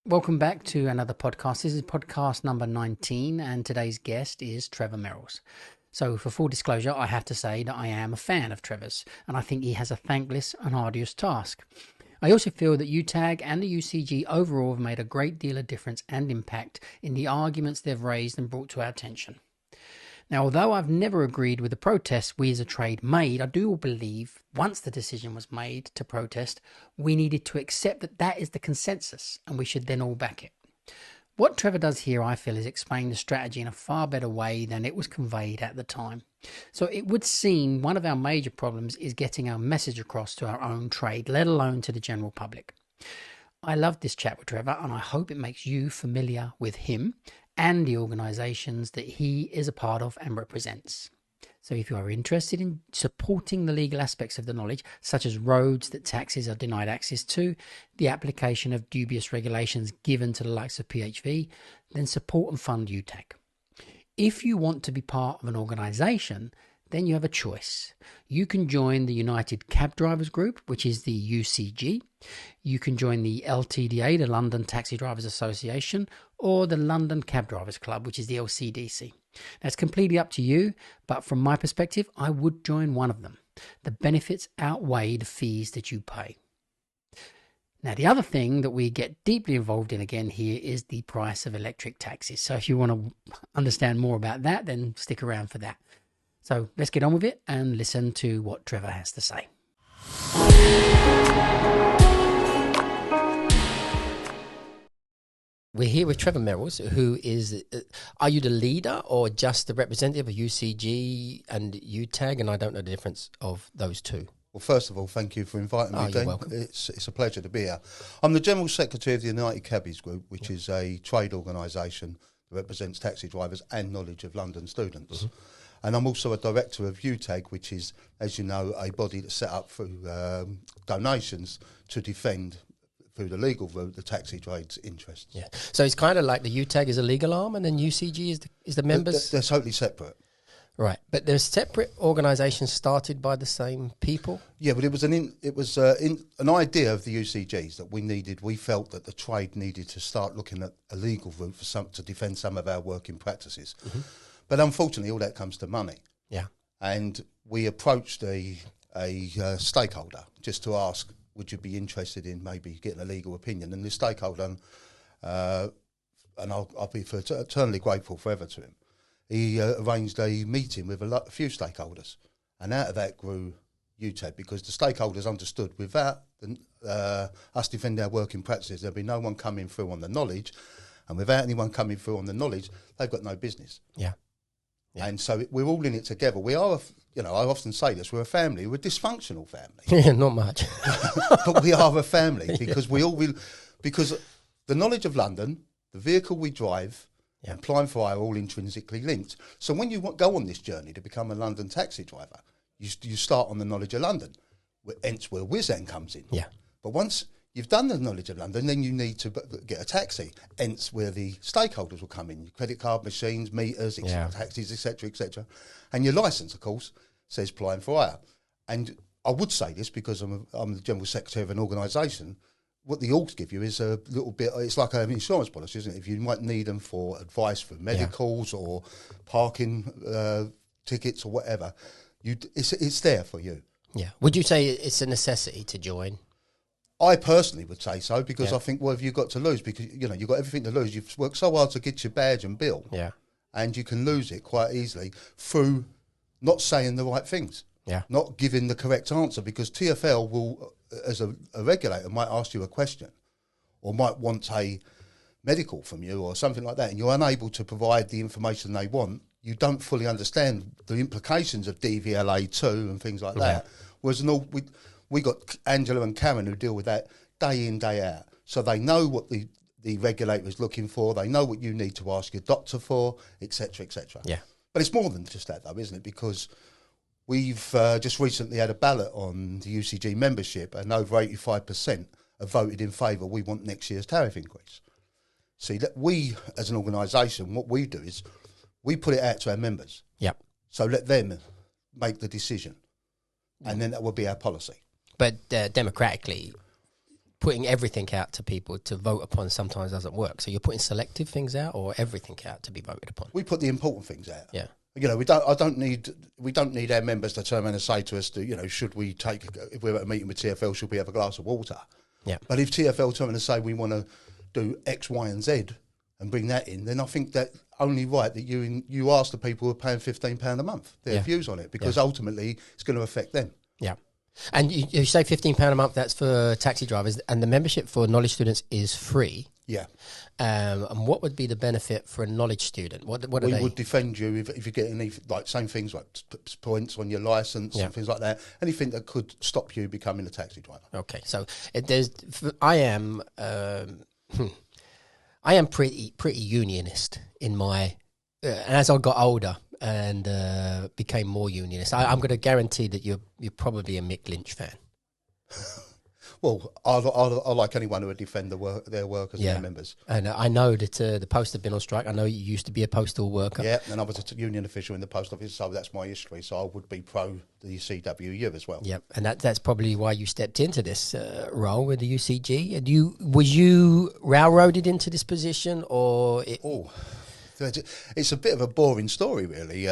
Welcome back to another podcast. This is podcast number 19, and today's guest is Trevor Merralls. So, for full disclosure, I have to say that I am a fan of Trevor's, and I think he has a thankless and arduous task. I also feel that UTAG and the UCG overall have made a great deal of difference and impact in the arguments they've raised and brought to our attention. Now, although I've never agreed with the protests we as a trade made, I do believe once the decision was made to protest, we needed to accept that that is the consensus and we should then all back it. What Trevor does here, I feel, is explain the strategy in a far better way than it was conveyed at the time. So it would seem one of our major problems is getting our message across to our own trade, let alone to the general public. I love this chat with Trevor, and I hope it makes you familiar with him and the organisations that he is a part of and represents. So if you are interested in supporting the legal aspects of the knowledge, such as roads that taxis are denied access to, the application of dubious regulations given to the likes of PHV, then support and fund UTAG. If you want to be part of an organisation, then you have a choice. You can join the United Cab Drivers Group, which is the UCG. You can join the LTDA, the London Taxi Drivers Association, or the London Cab Drivers Club, which is the LCDC. That's completely up to you, but from my perspective, I would join one of them. The benefits outweigh the fees that you pay. Now, the other thing that we get deeply involved in again here is the price of electric taxis. So if you want to understand more about that, then stick around for that. So let's get on with it and listen to what Trevor has to say. We're here with Trevor Merralls, who is, are you the leader or just the representative of UCG and UTAG? And I don't know the difference of those two. Well, first of all, thank you for inviting me, You're Dean. welcome. It's a pleasure to be here. I'm the General Secretary of the United Cabbies Group, which is a trade organisation that represents taxi drivers and knowledge of London students. Mm-hmm. And I'm also a director of UTAG, which is, as you know, a body that's set up through donations to defend, through the legal route, the taxi trade's interests. Yeah. So it's kind of like the UTAG is a legal arm and then UCG is the members? They're totally separate. Right. But they're separate organisations started by the same people? Yeah, but it was an idea of the UCGs that we felt that the trade needed to start looking at a legal route to defend some of our working practices. Mm-hmm. But unfortunately, all that comes to money. Yeah. And we approached a stakeholder just to ask, would you be interested in maybe getting a legal opinion? And the stakeholder, and I'll be eternally grateful forever to him, he arranged a meeting with a few stakeholders. And out of that grew UTAG, because the stakeholders understood without us defending our working practices, there'd be no one coming through on the knowledge. And without anyone coming through on the knowledge, they've got no business. Yeah. Yeah. And so we're all in it together. We are, I often say this, we're a family. We're a dysfunctional family. Yeah, not much. But we are a family because because the knowledge of London, the vehicle we drive, and Plying for Hire are all intrinsically linked. So when you go on this journey to become a London taxi driver, you start on the knowledge of London, hence where Wizan comes in. Yeah. But once you've done the knowledge of London, then you need to get a taxi, hence where the stakeholders will come in, your credit card machines, meters, taxis, etc. And your licence, of course, says Plying for Hire. And I would say this because I'm the General Secretary of an organisation. What the orgs give you is a little bit, it's like an insurance policy, isn't it? If you might need them for advice for medicals or parking tickets or whatever, it's there for you. Yeah. Would you say it's a necessity to join? I personally would say so, because I think, what have you got to lose? Because, you've got everything to lose. You've worked so hard to get your badge and bill. Yeah. And you can lose it quite easily through not saying the right things. Yeah. Not giving the correct answer, because TfL will, as a regulator, might ask you a question or might want a medical from you or something like that, and you're unable to provide the information they want. You don't fully understand the implications of DVLA2 and things like that. Whereas we got Angela and Karen who deal with that day in, day out. So they know what the regulator is looking for. They know what you need to ask your doctor for, etc., etc. Yeah. But it's more than just that, though, isn't it? Because we've just recently had a ballot on the UCG membership, and over 85% have voted in favour. We want next year's tariff increase. See, that we, as an organisation, what we do is we put it out to our members. Yep. So let them make the decision, and then that will be our policy. But democratically, putting everything out to people to vote upon sometimes doesn't work. So you're putting selective things out or everything out to be voted upon? We put the important things out. Yeah. You know, we don't need our members to turn around and say to us, you know, should we take, if we're at a meeting with TFL, should we have a glass of water? Yeah. But if TFL turn around and say we want to do X, Y, and Z and bring that in, then I think that only right that you ask the people who are paying £15 a month their views on it, because ultimately it's going to affect them. Yeah. And you say £15 a month, that's for taxi drivers, and the membership for knowledge students is free. Yeah. And what would be the benefit for a knowledge student? What are they? We would defend you if you get any, like, same things like points on your licence and things like that. Anything that could stop you becoming a taxi driver. Okay, so I am pretty unionist in my. And as I got older and became more unionist, I'm going to guarantee that you're probably a Mick Lynch fan. Well, I like anyone who would defend their workers and their members. And I know that the post have been on strike. I know you used to be a postal worker. Yeah, and I was a union official in the post office, so that's my history. So I would be pro the CWU as well. Yeah, and that's probably why you stepped into this role with the UCG. And was you railroaded into this position, or? It's a bit of a boring story, really.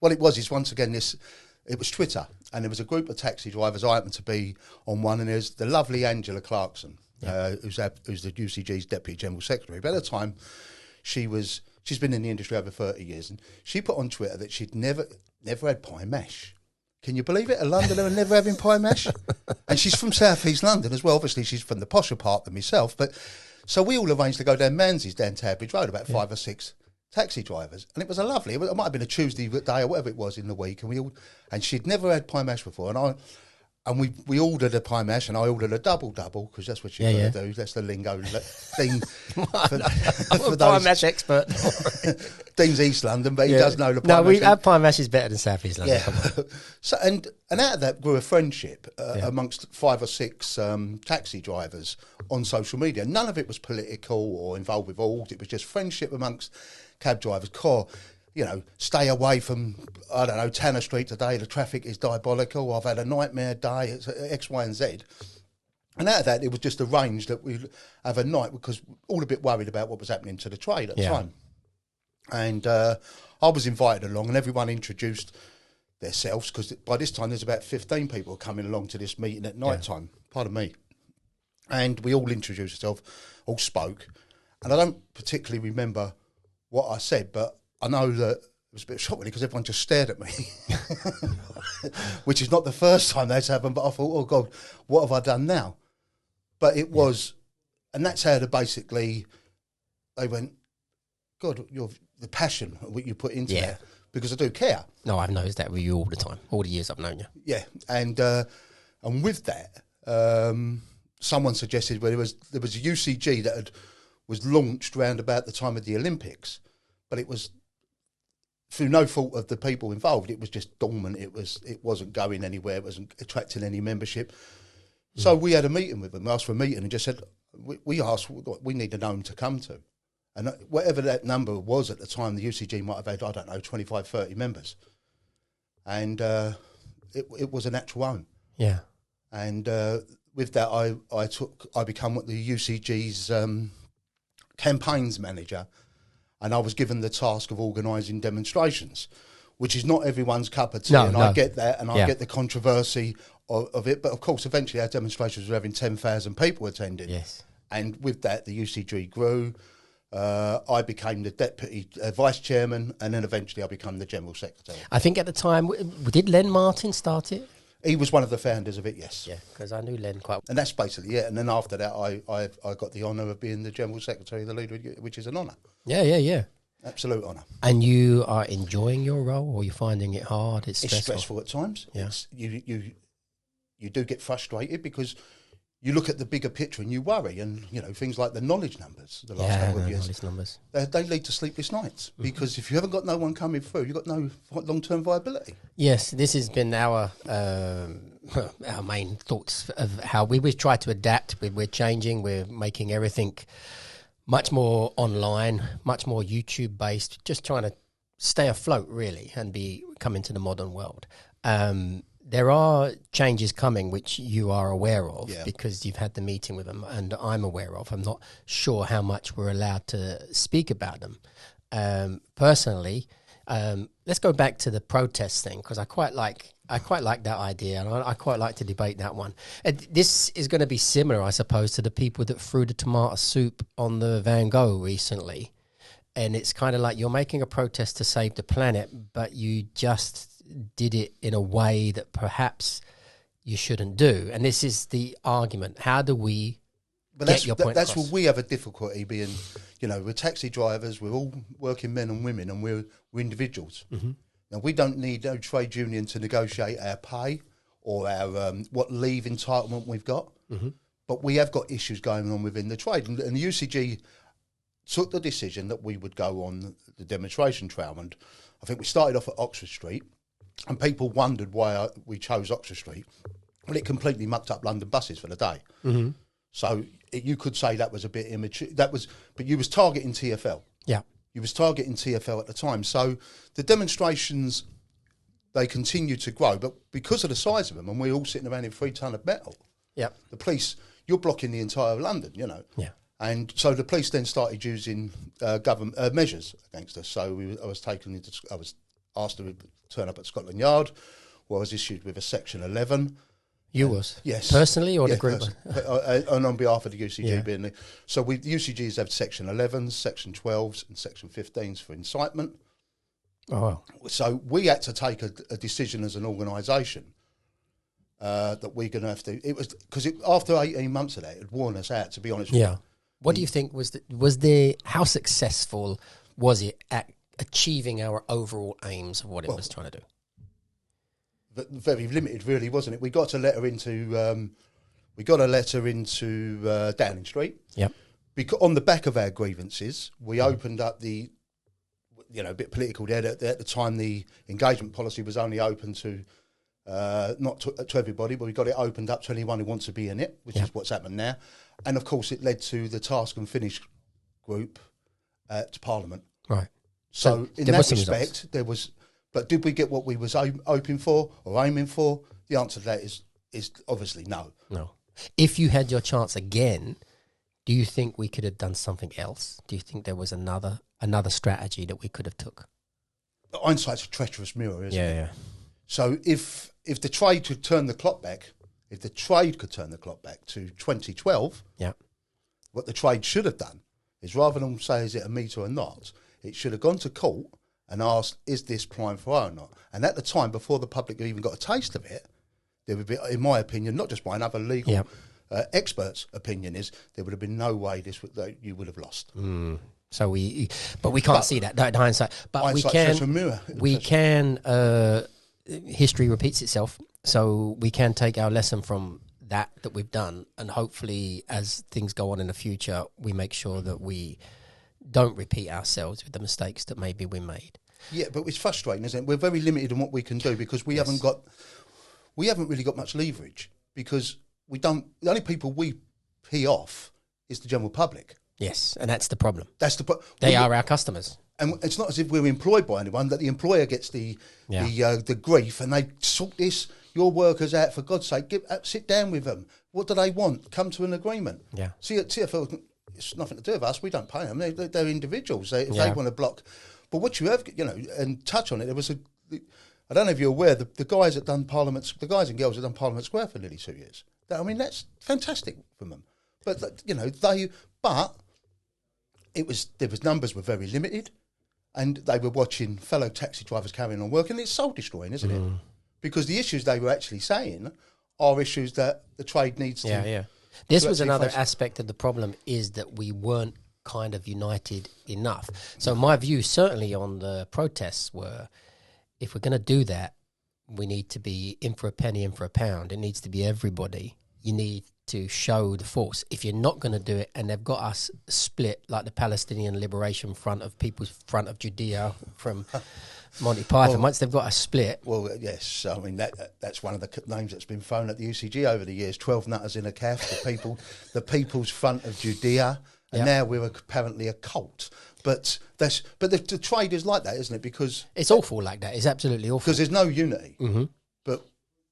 What it was is, once again, it was Twitter, and there was a group of taxi drivers. I happened to be on one, and there's the lovely Angela Clarkson, who's the UCG's Deputy General Secretary. But at the time, she's been in the industry over 30 years, and she put on Twitter that she'd never had pie mash. Can you believe it? A Londoner and never having pie mash? And she's from South East London as well. Obviously, she's from the posher part than myself. But so we all arranged to go down Manze's, down Tarbridge Road, about 5 or 6 taxi drivers, and it was it might have been a Tuesday day or whatever it was in the week, and she'd never had pie mash before, and we ordered a pie mash, and I ordered a double because that's what you've got to do. That's the lingo thing. I'm a pie mash expert. Dean's East London, but he does know the pie mash. No, our pie mash is better than South East London. Yeah. So and out of that grew a friendship amongst 5 or 6 taxi drivers on social media. None of it was political or involved with orgs. It was just friendship amongst cab drivers. Stay away from, I don't know, Tanner Street today. The traffic is diabolical. I've had a nightmare day. It's X, Y, and Z. And out of that, it was just arranged that we'd have a night, because all a bit worried about what was happening to the trade at the time. And I was invited along, and everyone introduced themselves, because by this time there's about 15 people coming along to this meeting at night time. Pardon me. And we all introduced ourselves, all spoke. And I don't particularly remember what I said, but I know that it was a bit shocking because everyone just stared at me, which is not the first time that's happened, but I thought, oh God, what have I done now? But it was, and that's how they went, God, the passion what you put into that, because I do care. No, I've noticed that with you all the time, all the years I've known you. Yeah, and with that, someone suggested, well, there was a UCG that was launched around about the time of the Olympics, but it was through no fault of the people involved. It was just dormant. It wasn't going anywhere. It wasn't attracting any membership. So we had a meeting with them, asked for a meeting, and just said, we asked what we need a name to come to. And whatever that number was at the time, the UCG might have had, I don't know, 25, 30 members. And it was an actual own. Yeah. And with that, I become what the UCG's campaigns manager, and I was given the task of organising demonstrations, which is not everyone's cup of tea, I get that, and I get the controversy of it. But of course, eventually our demonstrations were having 10,000 people attending. Yes. And with that, the UCG grew. I became the deputy vice chairman, and then eventually I became the general secretary. I think at the time, did Len Martin start it? He was one of the founders of it, yes. Yeah, because I knew Len quite well. And that's basically it. And then after that, I got the honour of being the general secretary, the leader, which is an honour. Yeah. Absolute honour. And you are enjoying your role, or you're finding it hard? It's stressful at times. Yeah. You do get frustrated because you look at the bigger picture and you worry, and things like the knowledge numbers. The last couple of years, knowledge numbers. They lead to sleepless nights because if you haven't got no one coming through, you've got no long-term viability. Yes, this has been our main thoughts of how we've tried to adapt. We're changing. We're making everything much more online, much more YouTube based. Just trying to stay afloat, really, and come into the modern world. there are changes coming which you are aware of Yeah. because you've had the meeting with them, and I'm aware of. I'm not sure how much we're allowed to speak about them. Personally, let's go back to the protest thing, because I quite like that idea, and I quite like to debate that one. This is going to be similar, I suppose, to the people that threw the tomato soup on the Van Gogh recently. And it's kind of like you're making a protest to save the planet, but you just did it in a way that perhaps you shouldn't do. And this is the argument. How do we get your point That's across? where we have a difficulty being, we're taxi drivers, we're all working men and women, and we're individuals. Mm-hmm. Now, we don't need no trade union to negotiate our pay or our what leave entitlement we've got. Mm-hmm. But we have got issues going on within the trade. And the UCG took the decision that we would go on the demonstration trail. And I think we started off at Oxford Street, and people wondered why we chose Oxford Street. Well, it completely mucked up London buses for the day. Mm-hmm. So you could say that was a bit immature. But you was targeting TfL. Yeah. You was targeting TfL at the time. So the demonstrations, they continue to grow. But because of the size of them, and we're all sitting around in 3 ton of metal, the police, you're blocking the entire London, Yeah. And so the police then started using government measures against us. So I was asked to turn up at Scotland Yard, where I was issued with a Section 11. You was? Yes. Personally or the group? And on behalf of the UCG being the... So the UCGs have Section 11s, Section 12s and Section 15s for incitement. Oh, wow. So we had to take a decision as an organisation that we're going to have to... It was because after 18 months of that, it had worn us out, to be honest with you. What do you think how successful was it at achieving our overall aims of what it was trying to do? Very limited, really, wasn't it? We got a letter into Downing Street. Yep. Because on the back of our grievances, we opened up a bit political there. At the time, the engagement policy was only open to not to everybody, but we got it opened up to anyone who wants to be in it, which is what's happened now. And of course, it led to the Task and Finish group to Parliament. Right. So in that respect, there was. But did we get what we was hoping for or aiming for? The answer to that is obviously no. No. If you had your chance again, do you think we could have done something else? Do you think there was another strategy that we could have took? Hindsight's a treacherous mirror, isn't it? Yeah. So if the trade could turn the clock back, to 2012, what the trade should have done is, rather than say is it a meter or not, it should have gone to court and asked, is this prime fire or not? And at the time, before the public even got a taste of it, there would be, in my opinion, not just by another legal expert's opinion, is there would have been no way you would have lost. Mm. So we can't see that hindsight. But we can. History repeats itself, so we can take our lesson from that we've done, and hopefully, as things go on in the future, we make sure that we don't repeat ourselves with the mistakes that maybe we made. Yeah, but it's frustrating, isn't it? We're very limited in what we can do because we haven't really got much leverage, because the only people we pee off is the general public. Yes, and that's the problem. They are our customers. And it's not as if we're employed by anyone, that the employer gets the grief, and they sort this, your workers out, for God's sake, sit down with them. What do they want? Come to an agreement. Yeah. See, at TfL, it's nothing to do with us. We don't pay them. They're individuals. If they want to block. But what you have, and touch on it, there was I don't know if you're aware, the guys that done Parliament, the guys and girls that done Parliament Square for nearly 2 years. That's fantastic from them. But, there was numbers were very limited, and they were watching fellow taxi drivers carrying on work, and it's soul destroying, isn't it? Because the issues they were actually saying are issues that the trade needs to. Yeah. This was another aspect of the problem, is that we weren't kind of united enough. So my view, certainly on the protests, were, if we're going to do that, we need to be in for a penny, in for a pound. It needs to be everybody. You need to show the force. If you're not going to do it, and they've got us split like the Palestinian Liberation Front of People's Front of Judea from Monty Python, once they've got us split. Well, yes, I mean that's one of the names that's been thrown at the UCG over the years. 12 nutters in a calf, the People's Front of Judea, and now we're apparently a cult. But the trade is like that, isn't it? Because it's awful like that. It's absolutely awful because there's no unity. Mm-hmm. But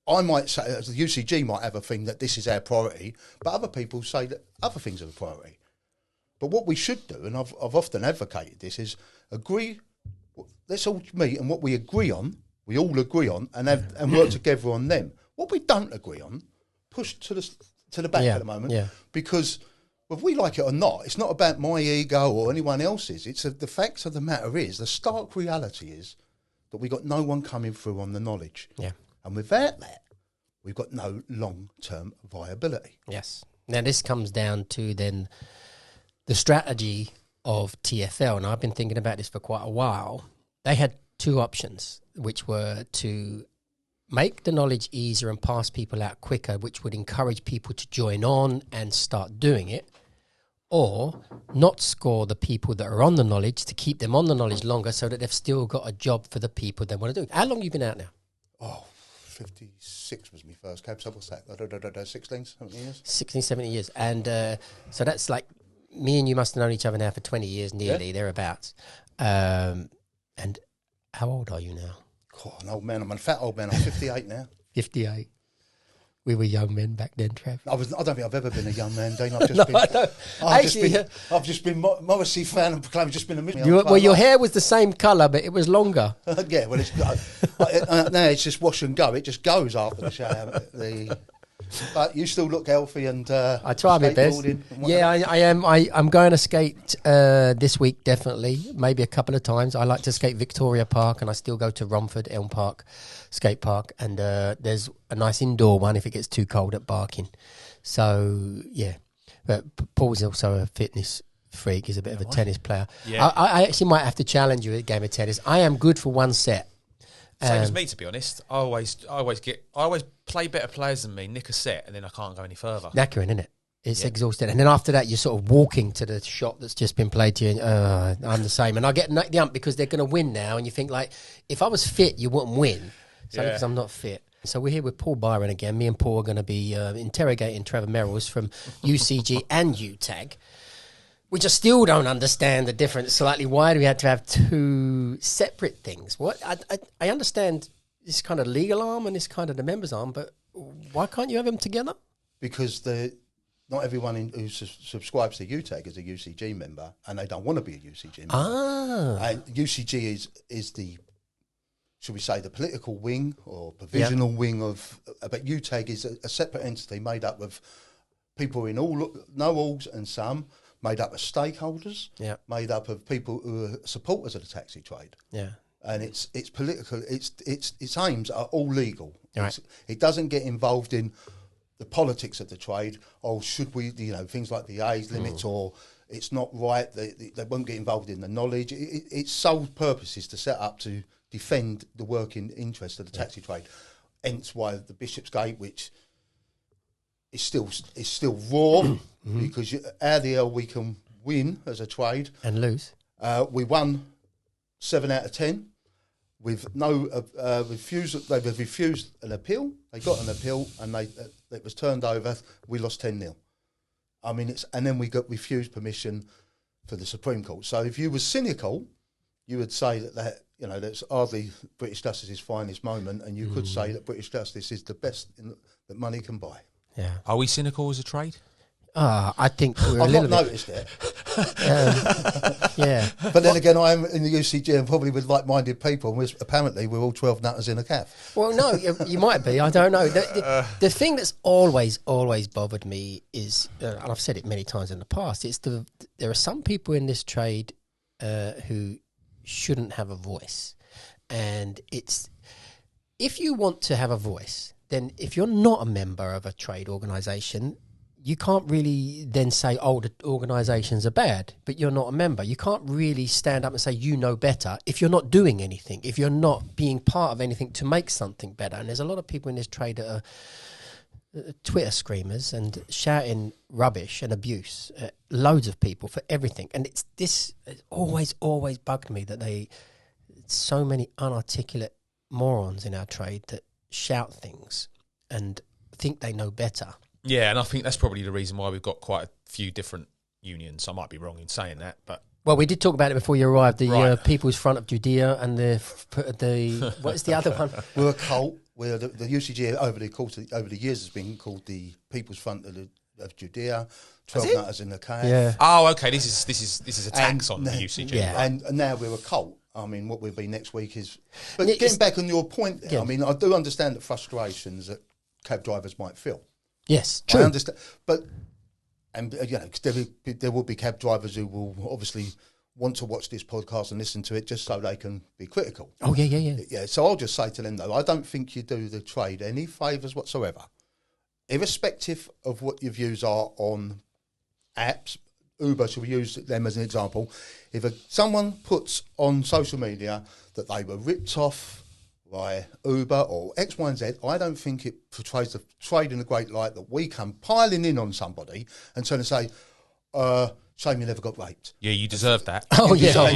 I might say, as the UCG might have a thing that this is our priority, but other people say that other things are the priority. But what we should do, and I've often advocated this, is agree. Let's all meet, and what we agree on, we all agree on, and work together on them. What we don't agree on, push to the back at the moment, because whether we like it or not, it's not about my ego or anyone else's. It's the facts of the matter is, the stark reality is that we got no one coming through on the knowledge. Yeah. And without that, we've got no long-term viability. Yes. Now, this comes down to then the strategy of TFL, and I've been thinking about this for quite a while. They had two options, which were to make the knowledge easier and pass people out quicker, which would encourage people to join on and start doing it, or not score the people that are on the knowledge to keep them on the knowledge longer so that they've still got a job for the people they want to do. How long have you been out now? Oh, 56 was my first cab. So what's that? 16, 17 years? 16, 17 years. And so that's like, me and you must have known each other now for 20 years, nearly, thereabouts. And how old are you now? Oh, an old man. I'm a fat old man. I'm 58 now. 58. We were young men back then, Trev. I don't think I've ever been a young man, Dean. I've just been Morrissey fan and proclaimed just been a million. Well, your hair was the same colour, but it was longer. Yeah, well, now it's just wash and go. It just goes after the shower. But you still look healthy and I try my best. Yeah, I am. I'm going to skate this week, definitely. Maybe a couple of times. I like to skate Victoria Park, and I still go to Romford Elm Park skate park, and there's a nice indoor one if it gets too cold at Barking. So yeah, but Paul's also a fitness freak. He's a bit of a tennis player. Yeah. I actually might have to challenge you at a game of tennis. I am good for one set. Same as me, to be honest. I always play better players than me, nick a set, and then I can't go any further. Knackering, isn't it? It's exhausting. And then after that, you're sort of walking to the shot that's just been played to you, and I'm the same. And I get the ump because they're going to win now, and you think, like, if I was fit, you wouldn't win. It's only because I'm not fit. So we're here with Paul Byron again. Me and Paul are going to be interrogating Trevor Merralls from UCG and UTAG, which I still don't understand the difference slightly. Why do we have to have two separate things? What I understand this kind of legal arm and this kind of the members arm, but why can't you have them together? Because not everyone who subscribes to UTAG is a UCG member, and they don't want to be a UCG member. And UCG is the, should we say, the political wing or provisional wing of, but UTAG is a separate entity made up of people in no alls and some, made up of stakeholders, made up of people who are supporters of the taxi trade. Yeah. And it's political, its aims are all legal. Right. It doesn't get involved in the politics of the trade, or should we, things like the age limits, or it's not right, they won't get involved in the knowledge. Its sole purpose is to set up to defend the working interest of the taxi trade. Hence why the Bishopsgate, which is still raw, because how the hell we can win as a trade and lose. We won 7 out of 10 with no refusal. They refused an appeal. They got an appeal, and it was turned over. We lost 10-0. I mean, and then we got refused permission for the Supreme Court. So if you were cynical, you would say that that's hardly British Justice's finest moment, and you could say that British Justice is the best that money can buy. Yeah. Are we cynical as a trade? I think we're I've not noticed it. Yeah. But then again, I'm in the UCG and probably with like-minded people, and apparently we're all 12 nutters in a caf. Well, no, you might be. I don't know. The thing that's always bothered me is, and I've said it many times in the past, there are some people in this trade who shouldn't have a voice. And if you want to have a voice, then if you're not a member of a trade organisation, you can't really then say, the organisations are bad, but you're not a member. You can't really stand up and say you know better if you're not doing anything, if you're not being part of anything to make something better. And there's a lot of people in this trade that are Twitter screamers and shouting rubbish and abuse at loads of people for everything. And it's always bugged me that so many unarticulate morons in our trade that shout things and think they know better. Yeah, and I think that's probably the reason why we've got quite a few different unions. I might be wrong in saying that, but... Well, we did talk about it before you arrived, the People's Front of Judea and the what is the other one? We're a cult. where the UCG over the years has been called the People's Front of Judea, 12 Nutters in the Cave. Yeah. Oh, okay. This is a tax on the UCG. Yeah. Right? And now we're a cult. I mean, what we'll be next week is... But getting back on your point there, I mean, I do understand the frustrations that cab drivers might feel. Yes, true. I understand. But, and you know, 'cause there will be cab drivers who will obviously want to watch this podcast and listen to it just so they can be critical. Oh, yeah. Yeah, so I'll just say to them, though, I don't think you do the trade any favours whatsoever. Irrespective of what your views are on apps, Uber, should we use them as an example? If someone puts on social media that they were ripped off by Uber or X, Y, and Z, I don't think it portrays the trade in a great light that we come piling in on somebody and trying to say, shame you never got raped. Yeah, you deserve that. Oh, yeah.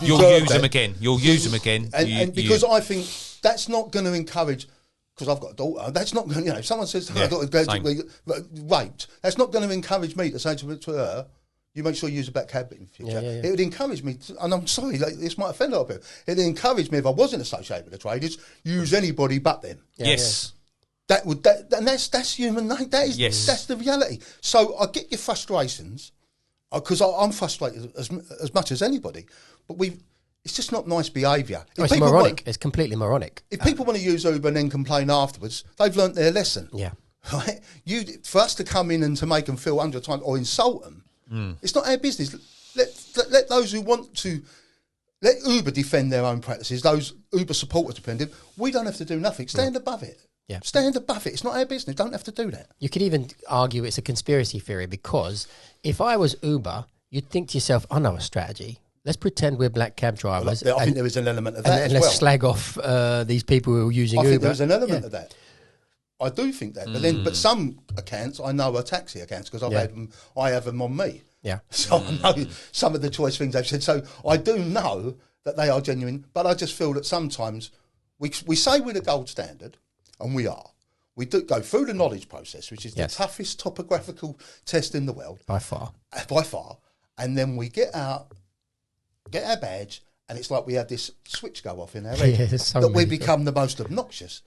You'll use them again. You'll use them again. And because I think that's not going to encourage... Because I've got a daughter, that's not going to, if someone says, my daughter's allegedly raped, that's not going to encourage me to say to her, you make sure you use a back cab in the future. Yeah. It would encourage me, and I'm sorry, this might offend a lot of people, it would encourage me if I wasn't associated with the trade, is use anybody but them. Yes. And that's human nature, that's the reality. So I get your frustrations, because I'm frustrated as much as anybody, but it's just not nice behaviour. It's moronic. It's completely moronic. If people want to use Uber and then complain afterwards, they've learnt their lesson. Yeah. Right? For us to come in and to make them feel 100 times or insult them, it's not our business. Let those who want to, let Uber defend their own practices, those Uber supporters defend it. We don't have to do nothing. Stand above it. Yeah. Stand above it. It's not our business. Don't have to do that. You could even argue it's a conspiracy theory, because if I was Uber, you'd think to yourself, I know a strategy. Let's pretend we're black cab drivers. I think there is an element of that and as let's slag off these people who are using Uber. I think there's an element of that. I do think that. But some accounts I know are taxi accounts because I have them on me. Yeah. So I know some of the choice things they've said. So I do know that they are genuine, but I just feel that sometimes we say we're the gold standard, and we are. We do go through the knowledge process, which is the toughest topographical test in the world. By far. And then we get our badge, and it's like we have this switch go off in our head that we become the most obnoxious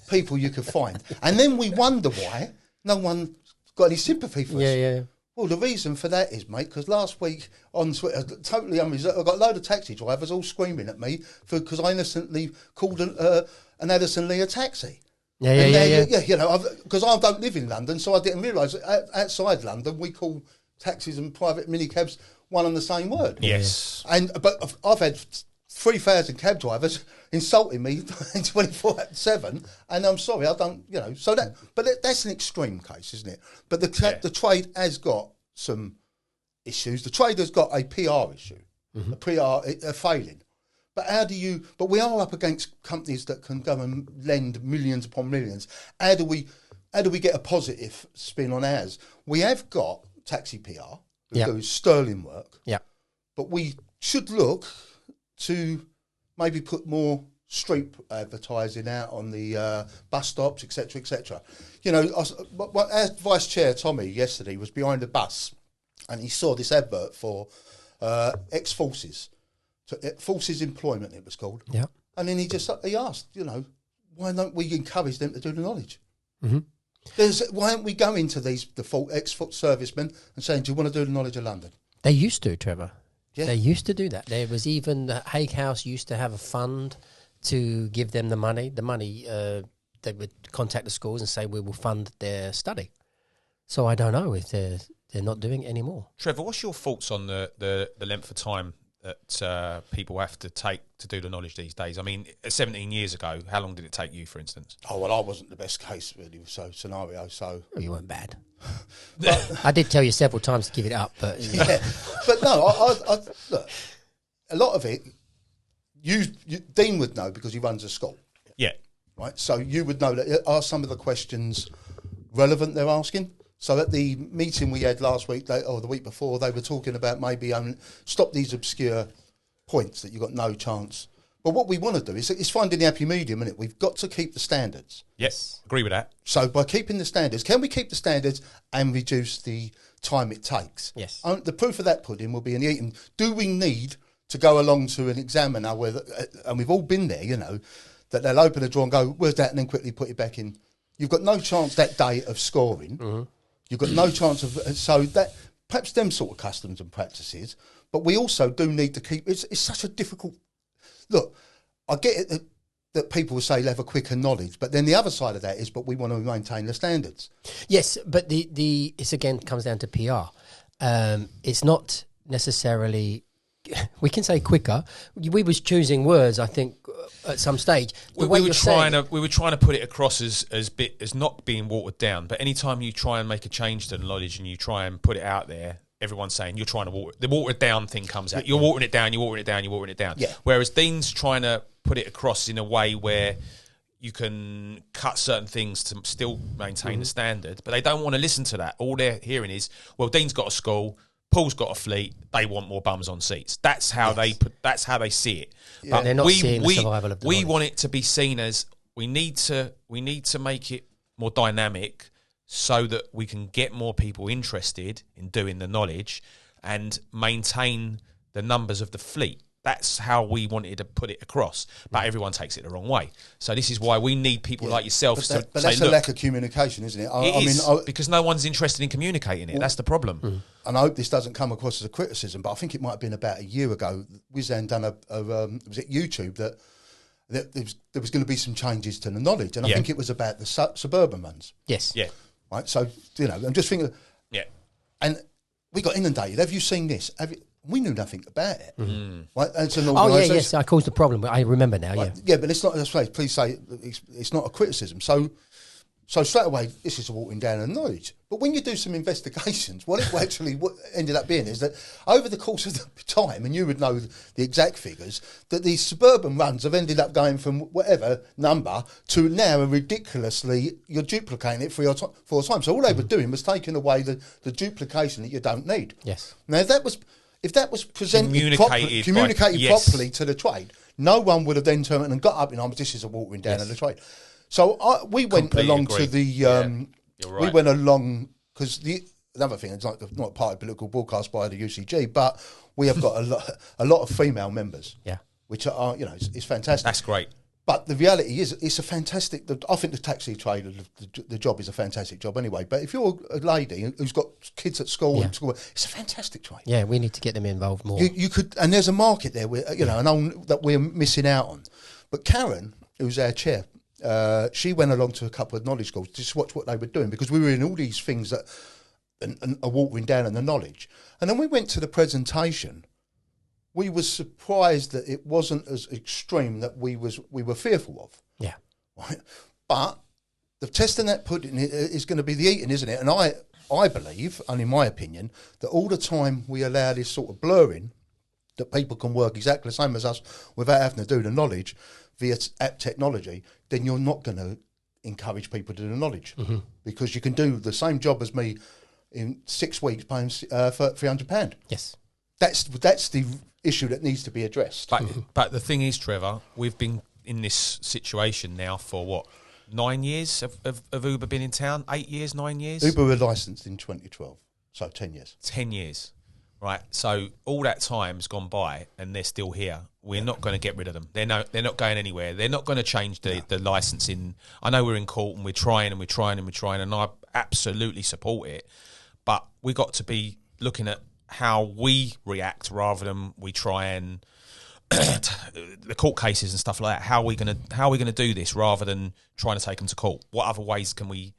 people you could find. And then we wonder why no one got any sympathy for us. Yeah. Well, the reason for that is, mate, because last week on Twitter, totally unreserved, I got a load of taxi drivers all screaming at me because I innocently called an Edison Lee a taxi. Yeah. You know, because I don't live in London, so I didn't realise that outside London we call taxis and private minicabs one and the same word. Yes. But I've had 3,000 cab drivers insulting me 24/7, and I'm sorry, I don't, you know. So that's an extreme case, isn't it? But the trade has got some issues. The trade has got a PR issue, a failing. But But we are up against companies that can go and lend millions upon millions. How do we get a positive spin on ours? We have got taxi PR who do sterling work. Yeah. But we should look to maybe put more street advertising out on the bus stops, etc., etc. You know, our Vice Chair Tommy yesterday was behind a bus, and he saw this advert for ex-forces, forces employment it was called. Yeah. And then he asked, you know, why don't we encourage them to do the knowledge? Why aren't we going to these default ex-servicemen and saying, do you want to do the knowledge of London? They used to, Trevor. Yeah. They used to do that. There was even the Hague House used to have a fund to give them the money. The money, they would contact the schools and say, we will fund their study. So I don't know if they're not doing it anymore. Trevor, what's your thoughts on the length of time that people have to take to do the knowledge these days? I mean, 17 years ago, how long did it take you, for instance? Oh, well, I wasn't the best case, really, scenario. So well, you weren't bad. I did tell you several times to give it up, but... Yeah. But no, I look, a lot of it, Dean would know because he runs a school. Yeah. Right? So you would know that are some of the questions relevant they're asking? So at the meeting we had last week, or the week before, they were talking about maybe stop these obscure points that you've got no chance. But what we want to do is finding the happy medium, innit? We've got to keep the standards. Yes, agree with that. So by keeping the standards, can we keep the standards and reduce the time it takes? Yes. The proof of that pudding will be in the eating. Do we need to go along to an examiner and we've all been there, you know, that they'll open the drawer and go, where's that, and then quickly put it back in. You've got no chance that day of scoring. You've got no chance of... So that perhaps them sort of customs and practices, but we also do need to keep... It's such a difficult... Look, I get it that people will say they have a quicker knowledge, but then the other side of that is, but we want to maintain the standards. Yes, but it's again comes down to PR. It's not necessarily... We can say quicker. We was choosing words, I think, at some stage. We were trying to put it across as not being watered down. But anytime you try and make a change to the knowledge and you try and put it out there, everyone's saying you're trying to the watered down thing comes out. You're watering it down. You're watering it down. You're watering it down. Yeah. Whereas Dean's trying to put it across in a way where you can cut certain things to still maintain the standard, but they don't want to listen to that. All they're hearing is, well, Dean's got a school. Paul's got a fleet. They want more bums on seats. That's how that's how they see it. Yeah. But they're not seeing the survival of the knowledge. We want it to be seen as we need to make it more dynamic so that we can get more people interested in doing the knowledge and maintain the numbers of the fleet. That's how we wanted to put it across, but everyone takes it the wrong way. So this is why we need people like yourself to say, but that's a lack of communication, isn't it? I mean, because no one's interested in communicating it. Well, that's the problem. And I hope this doesn't come across as a criticism, but I think it might have been about a year ago. Wizan done was it YouTube that there was going to be some changes to the knowledge, and I think it was about the suburban ones. Yes. Yeah. Right. So I'm just thinking. Yeah. And we got inundated. Have you seen this? We knew nothing about it. Right? It's an yes, I caused the problem. But I remember now. Right? Yeah, but it's not. Please say it's not a criticism. So straight away, this is a watering down of knowledge. But when you do some investigations, what ended up being is that over the course of the time, and you would know the exact figures, that these suburban runs have ended up going from whatever number to now a ridiculously, you're duplicating it 4 times. So all they were doing was taking away the duplication that you don't need. Yes. Now, if that was presented communicated properly to the trade, no one would have then turned and got up in arms. This is a watering down of the trade. So we went along to the. We went along because another thing, it's not part of political broadcast by the UCG, but we have got a lot of female members. Yeah, which are it's fantastic. That's great. But the reality is, it's a fantastic. I think the taxi trade, the job is a fantastic job anyway. But if you're a lady who's got kids at school, it's a fantastic trade. Yeah, we need to get them involved more. You could, and there's a market there, where, that we're missing out on. But Karen, who's our chair, she went along to a couple of knowledge schools to just watch what they were doing, because we were in all these things that are watering down on the knowledge. And then we went to the presentation. We were surprised that it wasn't as extreme that we were fearful of. Yeah. Right? But the testing that pudding is going to be the eating, isn't it? And I believe, and in my opinion, that all the time we allow this sort of blurring, that people can work exactly the same as us without having to do the knowledge via app technology, then you're not going to encourage people to do the knowledge, because you can do the same job as me in 6 weeks paying for £300. Yes. That's the issue that needs to be addressed. But the thing is, Trevor, we've been in this situation now for what, 9 years of Uber been in town? 8 years, 9 years? Uber were licensed in 2012, so 10 years. 10 years, right? So all that time's gone by and they're still here. We're not going to get rid of them. They're not going anywhere. They're not going to change the licensing. I know we're in court and we're trying and I absolutely support it. But we got to be looking at how we react rather than we try and the court cases and stuff like that. How are we going to do this rather than trying to take them to court? What other ways can we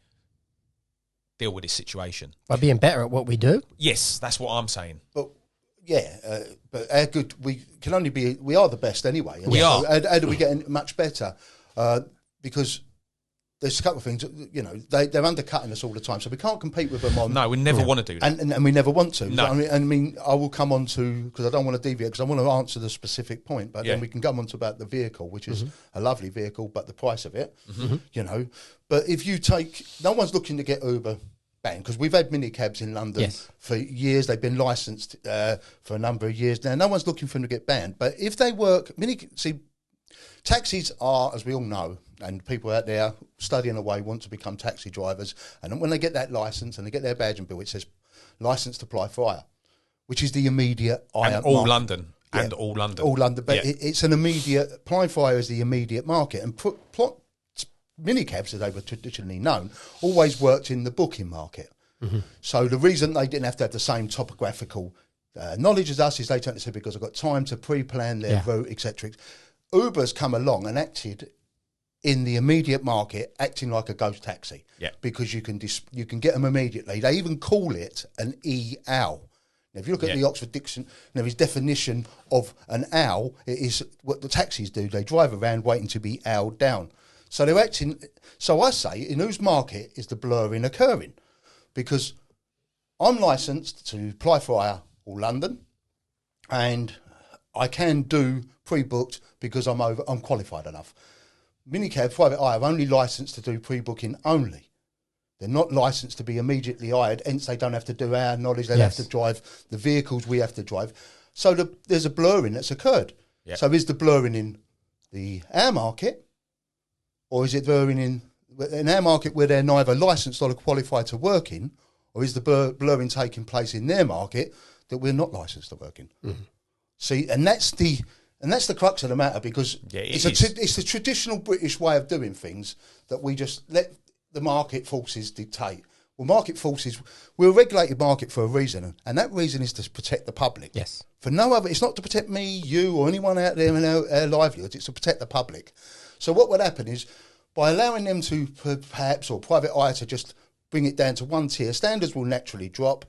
deal with this situation? By being better at what we do? Yes, that's what I'm saying. But but our good, we can only be, we are the best anyway. We are. How do we get much better? Because there's a couple of things, they're undercutting us all the time, so we can't compete with them on. No, we never want to do that, and we never want to. No. I mean, I will come on to, because I don't want to deviate, because I want to answer the specific point, but then we can come on to about the vehicle, which is a lovely vehicle, but the price of it, But if you take, no one's looking to get Uber banned, because we've had minicabs in London for years. They've been licensed for a number of years now. No one's looking for them to get banned, but if they work, taxis are, as we all know, and people out there studying away want to become taxi drivers, and when they get that licence and they get their badge and bill, it says licence to ply for hire, which is the immediate hire. And all London. And all London. All London, but it's an immediate, Plyfire is the immediate market. And minicabs, as they were traditionally known, always worked in the booking market. Mm-hmm. So the reason they didn't have to have the same topographical knowledge as us is they tend to say because I've got time to pre-plan their route, etc. Uber's come along and acted in the immediate market, acting like a ghost taxi. Yeah. Because you can get them immediately. They even call it an e-owl. Now, if you look at the Oxford Dictionary's definition of an owl, it is what the taxis do. They drive around waiting to be owled down. So they're acting. So I say, in whose market is the blurring occurring? Because I'm licensed to Plyfire all London, and I can do pre-booked because I'm qualified enough. Minicab, private hire, are only licensed to do pre-booking only. They're not licensed to be immediately hired, hence they don't have to do our knowledge. They have to drive the vehicles we have to drive. So there's a blurring that's occurred. Yep. So is the blurring in our market, or is it blurring in our market where they're neither licensed or qualified to work in, or is the blurring taking place in their market that we're not licensed to work in? Mm-hmm. See, and that's the crux of the matter, because it's a traditional British way of doing things that we just let the market forces dictate. Well, market forces, we're a regulated market for a reason, and that reason is to protect the public. Yes. For no other, it's not to protect me, you, or anyone out there in our livelihoods, it's to protect the public. So what would happen is, by allowing them to perhaps, or private hire to just bring it down to one tier, standards will naturally drop.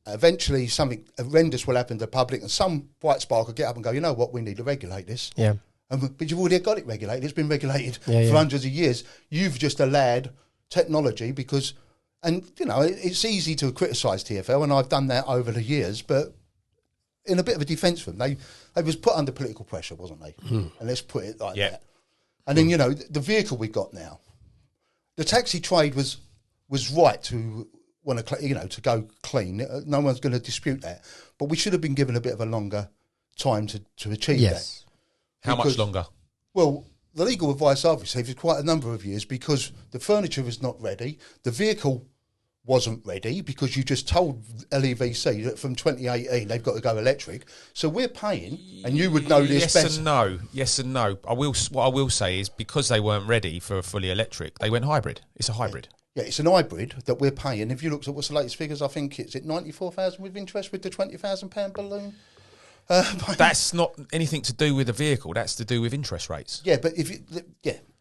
Eventually, something horrendous will happen to the public, and some bright spark will get up and go, you know what, we need to regulate this. Yeah. But you've already got it regulated. It's been regulated for hundreds of years. You've just allowed technology because, and you know, it's easy to criticise TfL, and I've done that over the years, but in a bit of a defence for them, they was put under political pressure, wasn't they? And let's put it like that. And then, you know, the vehicle we got now, the taxi trade was right to want to, you know, to go clean. No one's going to dispute that. But we should have been given a bit of a longer time to achieve that. How much longer? Well, the legal advice I've received is quite a number of years, because the furniture was not ready. The vehicle wasn't ready because you just told LEVC that from 2018 they've got to go electric. So we're paying, and you would know this better. Yes and no. What I will say is, because they weren't ready for a fully electric, they went hybrid. It's a hybrid. Yeah, it's an hybrid that we're paying. If you looked at what's the latest figures, I think it's at 94,000 with interest with the £20,000 balloon. That's not anything to do with the vehicle. That's to do with interest rates. Yeah, but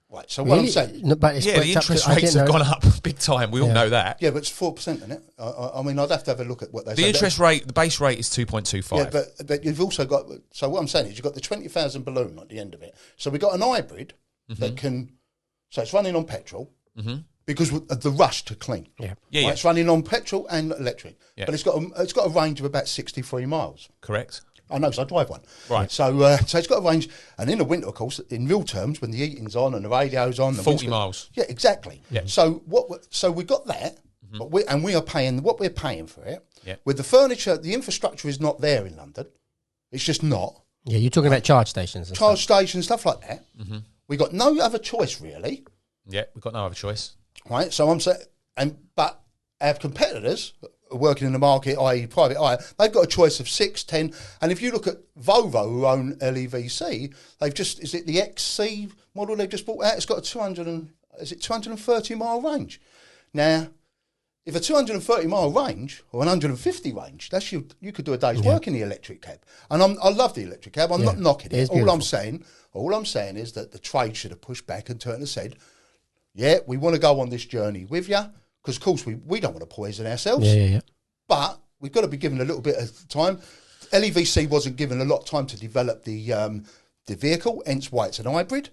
right. So what I'm saying, the interest rates have gone up big time. We all know that. Yeah, but it's 4%, isn't it? I mean, I'd have to have a look at what they say. The interest rate, the base rate is 2.25. Yeah, but you've also got. So what I'm saying is, you've got the 20,000 balloon at the end of it. So we've got an hybrid that can. So it's running on petrol. Mm-hmm. Because of the rush to clean. Yeah. It's running on petrol and electric. Yeah. But it's got a range of about 63 miles. Correct. I know, so I drive one. Right. So it's got a range, and in the winter, of course, in real terms, when the heating's on and the radio's on, 40 miles. Yeah, exactly. Yeah. So we got that, but we are paying what we're paying for it. Yeah. With the furniture, the infrastructure is not there in London. It's just not. Yeah, you're talking about charge stations. Stations, stuff like that. Mm-hmm. We got no other choice, really. Yeah, we've got no other choice. Right, so I'm saying, but our competitors working in the market, i.e. private hire, they've got a choice of 6, 10, and if you look at Volvo, who own LEVC, is it the XC model they've just bought out? It's got a 230 mile range. Now, if a 230 mile range or an 150 range, you could do a day's work in the electric cab. And I love the electric cab. I'm not knocking it. All I'm saying is that the trade should have pushed back and turned and said, yeah, we want to go on this journey with you, because, of course, we don't want to poison ourselves. Yeah. But we've got to be given a little bit of time. LEVC wasn't given a lot of time to develop the vehicle, hence why it's an hybrid.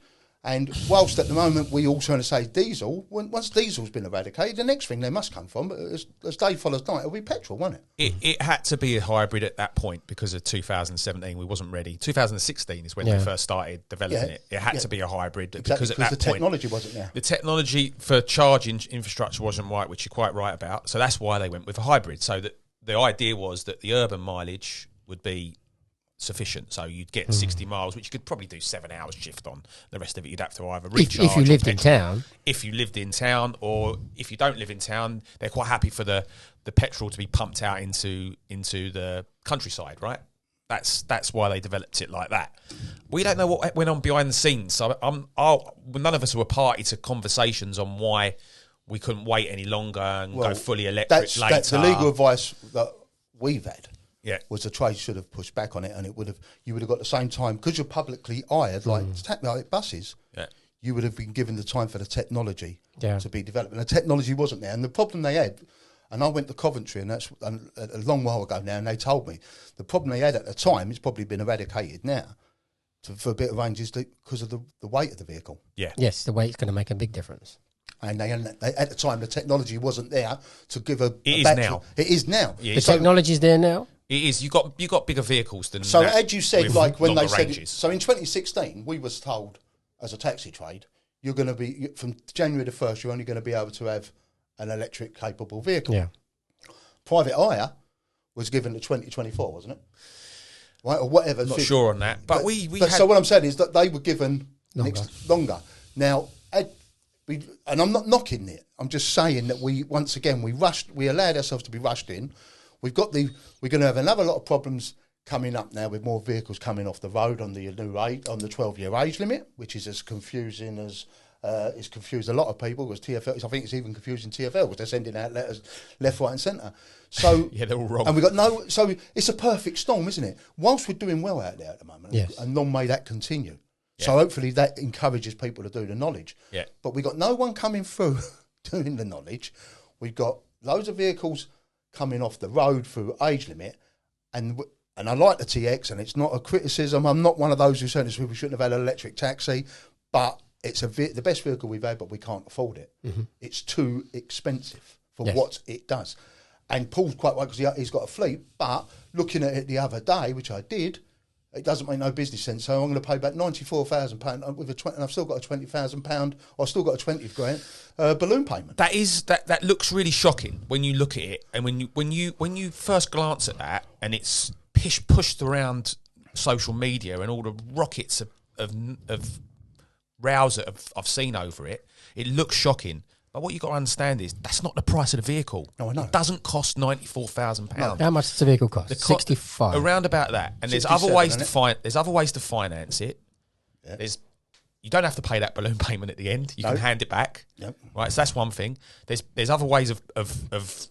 And whilst at the moment we all trying to say diesel, once diesel's been eradicated, the next thing they must come from, as day follows night, it'll be petrol, won't it? It had to be a hybrid at that point because of 2017. We wasn't ready. 2016 is when we first started developing it. It had to be a hybrid because at that point, the technology wasn't there. The technology for charging infrastructure wasn't right, which you're quite right about. So that's why they went with a hybrid. So that the idea was that the urban mileage would be sufficient, so you'd get 60 miles, which you could probably do 7 hours shift on. The rest of it you'd have to either recharge if you lived in town. If you lived in town, or if you don't live in town, they're quite happy for the petrol to be pumped out into the countryside, right? That's why they developed it like that. We don't know what went on behind the scenes. So none of us were party to conversations on why we couldn't wait any longer and go fully electric later. That's the legal advice that we've had. Yeah, was the trade should have pushed back on it, and you would have got the same time because you're publicly hired like buses. Yeah, you would have been given the time for the technology to be developed, and the technology wasn't there. And the problem they had, and I went to Coventry, and that's a long while ago now, and they told me the problem they had at the time, it's probably been eradicated now for a bit of range, is because of the weight of the vehicle. Yeah, yes, the weight's going to make a big difference. And they at the time the technology wasn't there to give a. It is now. It is now. Yeah, the technology's there now. It is. You got bigger vehicles than. So as you said, like when they said, ranges. In 2016, we was told as a taxi trade, you're going to be from January the 1st, you're only going to be able to have an electric capable vehicle. Yeah. Private hire was given to 2024, wasn't it? Right, or whatever. I'm not sure on that, but we had. So what I'm saying is that they were given longer. Now, and I'm not knocking it. I'm just saying that we allowed ourselves to be rushed in. We're going to have another lot of problems coming up now with more vehicles coming off the road on the new on the 12-year age limit, which is as confusing as it's confused a lot of people. Because TfL, I think it's even confusing TfL because they're sending out letters left, right, and centre. So yeah, they're all wrong. And we got so it's a perfect storm, isn't it? Whilst we're doing well out there at the moment, and long may that continue. Yeah. So hopefully that encourages people to do the knowledge. Yeah. But we've got no one coming through doing the knowledge. We've got loads of vehicles coming off the road through age limit, and I like the TX, and it's not a criticism. I'm not one of those who said we shouldn't have had an electric taxi, but it's the best vehicle we've had, but we can't afford it. Mm-hmm. It's too expensive for what it does. And Paul's quite right because he's got a fleet, but looking at it the other day, which I did, it doesn't make no business sense. So I'm going to pay back £94,000 with and I've still got a £20,000, or I've still got a 20 grand balloon payment. That looks really shocking when you look at it, and when you first glance at that, and it's pushed around social media and all the rockets of rows that I've seen over it. It looks shocking. But what you've got to understand is that's not the price of the vehicle. No, I know. It doesn't cost £94,000. No. How much does the vehicle cost? 65. Around about that. And there's other ways to finance it. Yeah. You don't have to pay that balloon payment at the end. You can hand it back. Yep. Right. So that's one thing. There's other ways of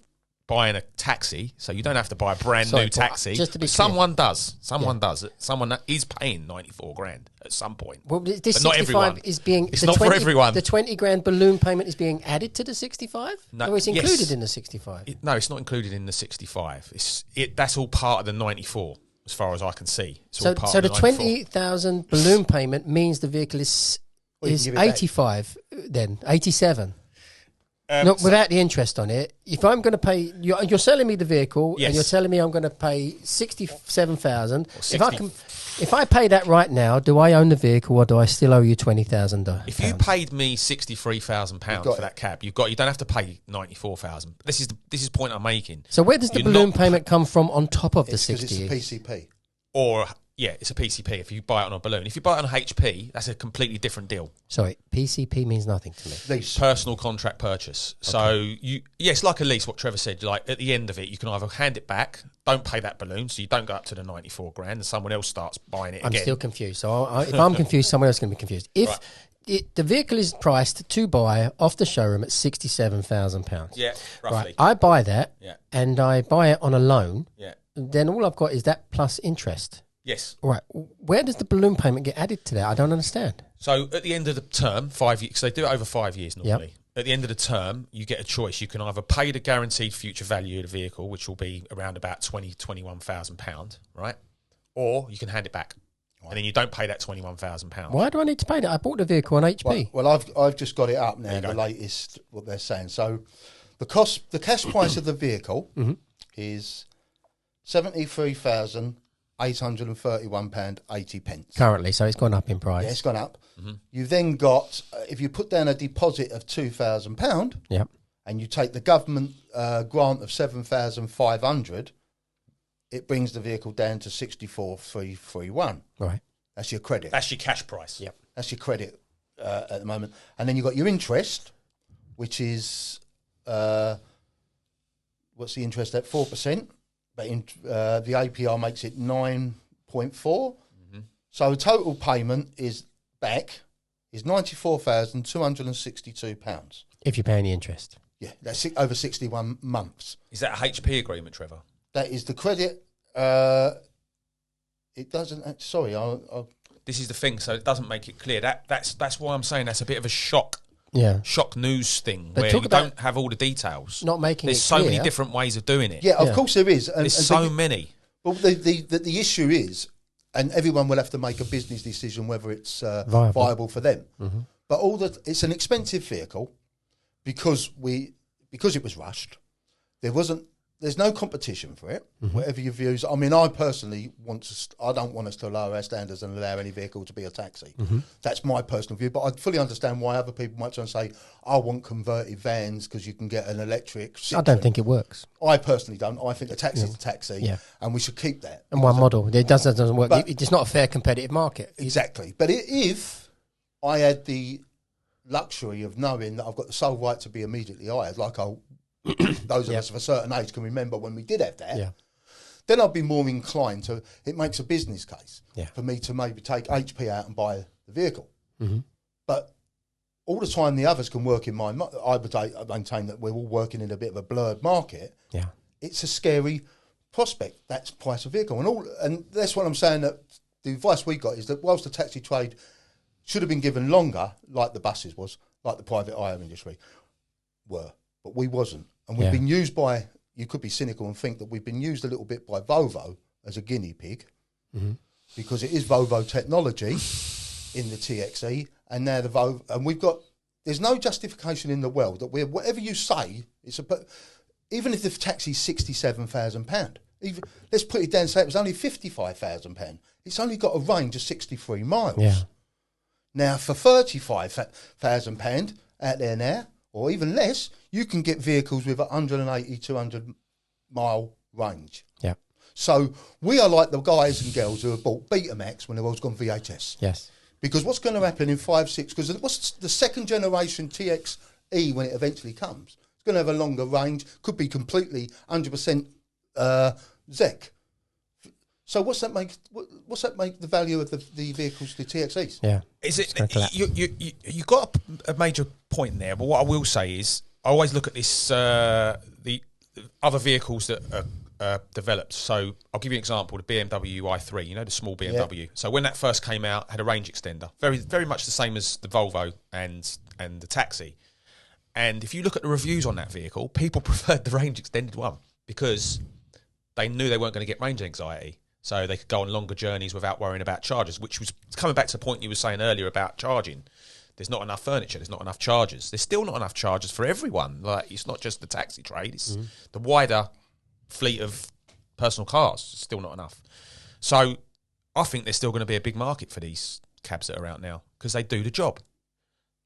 buying a taxi, so you don't have to buy a brand new taxi. Just to be someone does. Someone that is paying 94 grand at some point. Well, this but 65 not everyone. is being. It's not for everyone. The 20 grand balloon payment is being added to the 65. No, or it's included in the 65. No, it's not included in the 65. That's all part of the 94, as far as I can see. So the 20,000 balloon payment means the vehicle is 85 then 87. Without the interest on it. If I'm going to pay, you're selling me the vehicle, and you're telling me I'm going to pay 67,000. If I pay that right now, do I own the vehicle, or do I still owe you 20,000? If you paid me £63,000 for that cab, you don't have to pay 94,000. This is the point I'm making. So where does the balloon payment come from on top of the 60? It's a PCP. Or it's a PCP if you buy it on a balloon. If you buy it on a HP, that's a completely different deal. Sorry, PCP means nothing to me. Lease. Personal contract purchase. Okay. So it's like a lease, what Trevor said. Like at the end of it, you can either hand it back, don't pay that balloon, so you don't go up to the 94 grand, and someone else starts buying it again. I'm still confused. So if I'm confused, someone else is going to be confused. If the vehicle is priced to buy off the showroom at £67,000. Yeah, roughly. Right, I buy that, and I buy it on a loan. Yeah. Then all I've got is that plus interest. Yes. All right. Where does the balloon payment get added to that? I don't understand. So at the end of the term, 5 years, because they do it over 5 years normally. Yep. At the end of the term, you get a choice. You can either pay the guaranteed future value of the vehicle, which will be around about £21,000, right? Or you can hand it back. Right. And then you don't pay that £21,000. Why do I need to pay that? I bought the vehicle on HP. Well, I've just got it up now, the latest, what they're saying. So the cash price of the vehicle is £73,831.80. Currently, so it's gone up in price. Yeah, it's gone up. Mm-hmm. You then got, if you put down a deposit of £2,000, and you take the government grant of £7,500, it brings the vehicle down to 64,331. Right. That's your credit. That's your cash price. Yep. That's your credit at the moment. And then you've got your interest, which is, what's the interest at? 4%. But the APR makes it 9 0.4. So total payment is £94,262. If you're paying the interest. Yeah, that's over 61 months. Is that a HP agreement, Trevor? That is the credit. It doesn't. Sorry, This is the thing, so it doesn't make it clear. That's why I'm saying that's a bit of a shock. Yeah. Shock news thing But where you don't have all the details. Not making There's it so clear. many different ways of doing it. Yeah, of course there is. There's so many. Well, the issue is, and everyone will have to make a business decision whether it's viable for them. But it's an expensive vehicle because it was rushed. There's no competition for it. Whatever your views. I mean, I personally I don't want us to lower our standards and allow any vehicle to be a taxi. That's my personal view. But I fully understand why other people might try and say, I want converted vans because you can get an electric. I don't think it works. I personally don't. I think a taxi is a taxi, and we should keep that. And one model. It doesn't work. It's not a fair competitive market. Exactly. But if I had the luxury of knowing that I've got the sole right to be immediately hired, like those of us of a certain age can remember when we did have that, then I'd be more inclined to, it makes a business case for me to maybe take HP out and buy the vehicle. But all the time the others can work in I maintain that we're all working in a bit of a blurred market. Yeah. It's a scary prospect, that's price of vehicle. And that's what I'm saying, that the advice we got is that whilst the taxi trade should have been given longer, like the buses was, like the private hire industry were, but we wasn't. And we've been used by, you could be cynical and think that we've been used a little bit by Volvo as a guinea pig, because it is Volvo technology in the TXE, and now the Volvo, and there's no justification in the world that whatever you say, even if the taxi's £67,000, let's put it down and say it was only £55,000, it's only got a range of 63 miles. Yeah. Now, for £35,000 out there now, or even less, you can get vehicles with 180, 200 mile range. Yeah. So we are like the guys and girls who have bought Betamax when the world's gone VHS. Yes. Because what's going to happen in 5, 6, because what's the second generation TXE when it eventually comes? It's going to have a longer range, could be completely 100% ZEC. So what's that make the value of the vehicles, the TXEs? Yeah, is it you got a major point there? But what I will say is, I always look at this the other vehicles that are developed. So I'll give you an example: the BMW i3. You know, the small BMW. Yeah. So when that first came out, had a range extender, very very much the same as the Volvo and the taxi. And if you look at the reviews on that vehicle, people preferred the range extended one because they knew they weren't going to get range anxiety. So they could go on longer journeys without worrying about chargers, which was coming back to the point you were saying earlier about charging. There's not enough furniture. There's not enough chargers. There's still not enough chargers for everyone. Like, it's not just the taxi trade. It's the wider fleet of personal cars. It's still not enough. So I think there's still going to be a big market for these cabs that are out now because they do the job.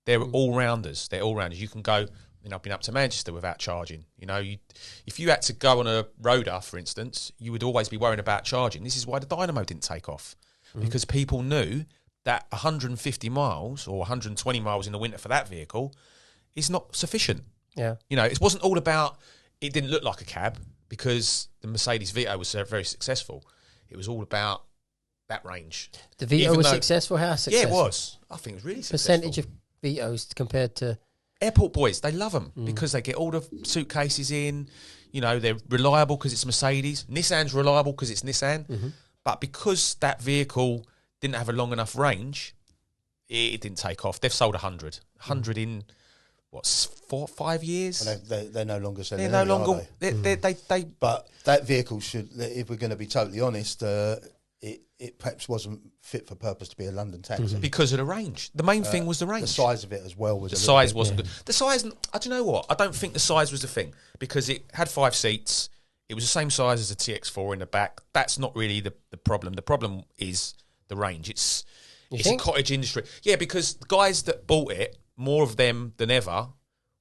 They're all-rounders. They're all-rounders. You can go... I've been up to Manchester without charging. If you had to go on a roader, for instance, you would always be worrying about charging. This is why the Dynamo didn't take off, because people knew that 150 miles or 120 miles in the winter for that vehicle is not sufficient. Yeah, it wasn't all about. It didn't look like a cab because the Mercedes Vito was very successful. It was all about that range. The Vito was successful. How successful? Yeah, it was. I think it was really successful. Percentage of Vitos compared to. Airport boys, they love them because they get all the suitcases in. They're reliable because it's Mercedes. Nissan's reliable because it's Nissan. But because that vehicle didn't have a long enough range, it didn't take off. They've sold 100. 100 in, 5 years? Well, they're no longer selling. They're no longer... They But that vehicle should, if we're going to be totally honest, it perhaps wasn't fit for purpose to be a London taxi. Because of the range. The main thing was the range. The size of it as well was the size wasn't good. The size, do you know what? I don't think the size was the thing because it had 5 seats. It was the same size as a TX4 in the back. That's not really the problem. The problem is the range. It's a cottage industry. Yeah, because the guys that bought it, more of them than ever,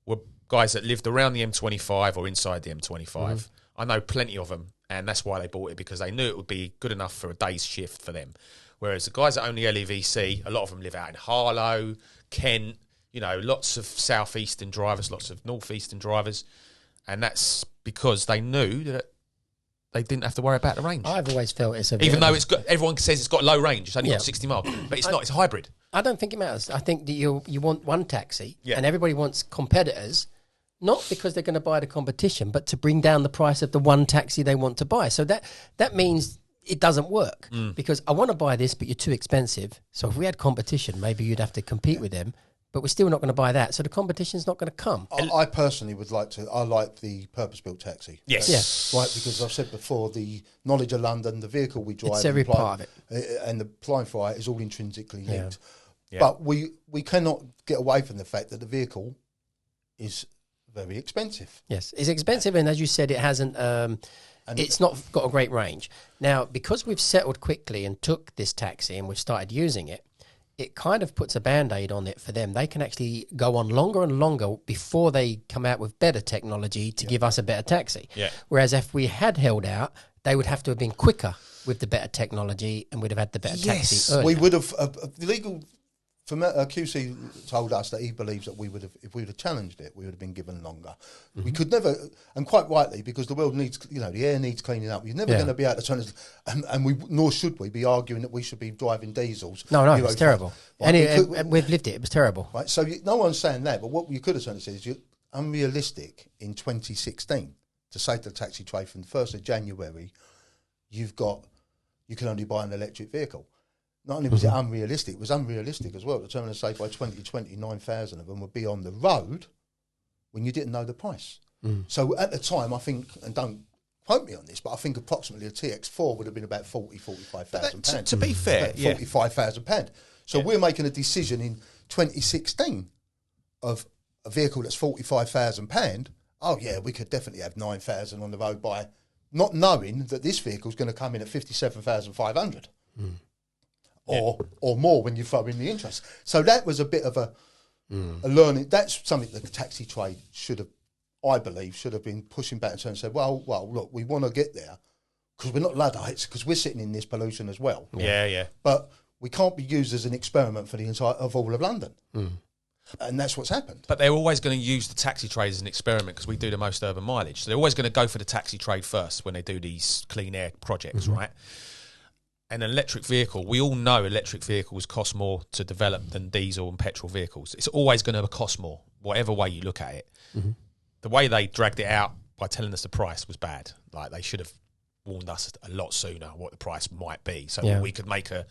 were guys that lived around the M25 or inside the M25. I know plenty of them. And that's why they bought it, because they knew it would be good enough for a day's shift for them. Whereas the guys that own the LEVC, a lot of them live out in Harlow, Kent, lots of southeastern drivers, lots of northeastern drivers. And that's because they knew that they didn't have to worry about the range. I've always felt it's even though everyone says it's got low range, it's only got 60 miles, but it's not. It's hybrid. I don't think it matters. I think that you want one taxi, Yeah. and everybody wants competitors, not because they're going to buy the competition, but to bring down the price of the one taxi they want to buy. So that means it doesn't work because I want to buy this, but you're too expensive. So if we had competition, maybe you'd have to compete with them, but we're still not going to buy that. So the competition's not going to come. I personally would like to. I like the purpose-built taxi. Yes. Yeah. Right, because I've said before, the knowledge of London, the vehicle we drive, It's every part of it, and the applying for it is all intrinsically linked. Yeah. But we cannot get away from the fact that the vehicle is very expensive. Yes, it's expensive, and as you said, it hasn't. It's not got a great range. Now, because we've settled quickly and took this taxi and we've started using it, it kind of puts a Band-Aid on it for them. They can actually go on longer and longer before they come out with better technology to give us a better taxi. Yeah. Whereas if we had held out, they would have to have been quicker with the better technology and we'd have had the better taxi earlier. We would have the legal. QC told us that he believes that if we would have challenged it, we would have been given longer. We could never, and quite rightly, because the world needs, the air needs cleaning up. You're never going to be able to turn it, and nor should we be arguing that we should be driving diesels. No, it's terrible. And we've lived it. It was terrible. Right, so no one's saying that, but what you could have certainly said is you're unrealistic in 2016 to say to the taxi trade from the 1st of January, you can only buy an electric vehicle. Not only was it unrealistic, it was unrealistic as well to turn and say by 2020, 9,000 of them would be on the road when you didn't know the price. So at the time, I think, and don't quote me on this, but I think approximately a TX4 would have been about 45,000 pounds. To be fair, £45,000. So we're making a decision in 2016 of a vehicle that's £45,000. Oh yeah, we could definitely have 9,000 on the road by not knowing that this vehicle is going to come in at 57,500. Or more when you throw in the interest. So that was a bit of a learning. That's something that the taxi trade I believe, should have been pushing back and said, well, look, we want to get there because we're not Luddites, because we're sitting in this pollution as well. Yeah. But we can't be used as an experiment for the entire of all of London. And that's what's happened. But they're always going to use the taxi trade as an experiment because we do the most urban mileage. So they're always going to go for the taxi trade first when they do these clean air projects, right? And an electric vehicle, we all know electric vehicles cost more to develop than diesel and petrol vehicles. It's always going to cost more, whatever way you look at it. The way they dragged it out by telling us the price was bad. Like, they should have warned us a lot sooner what the price might be, so we could make a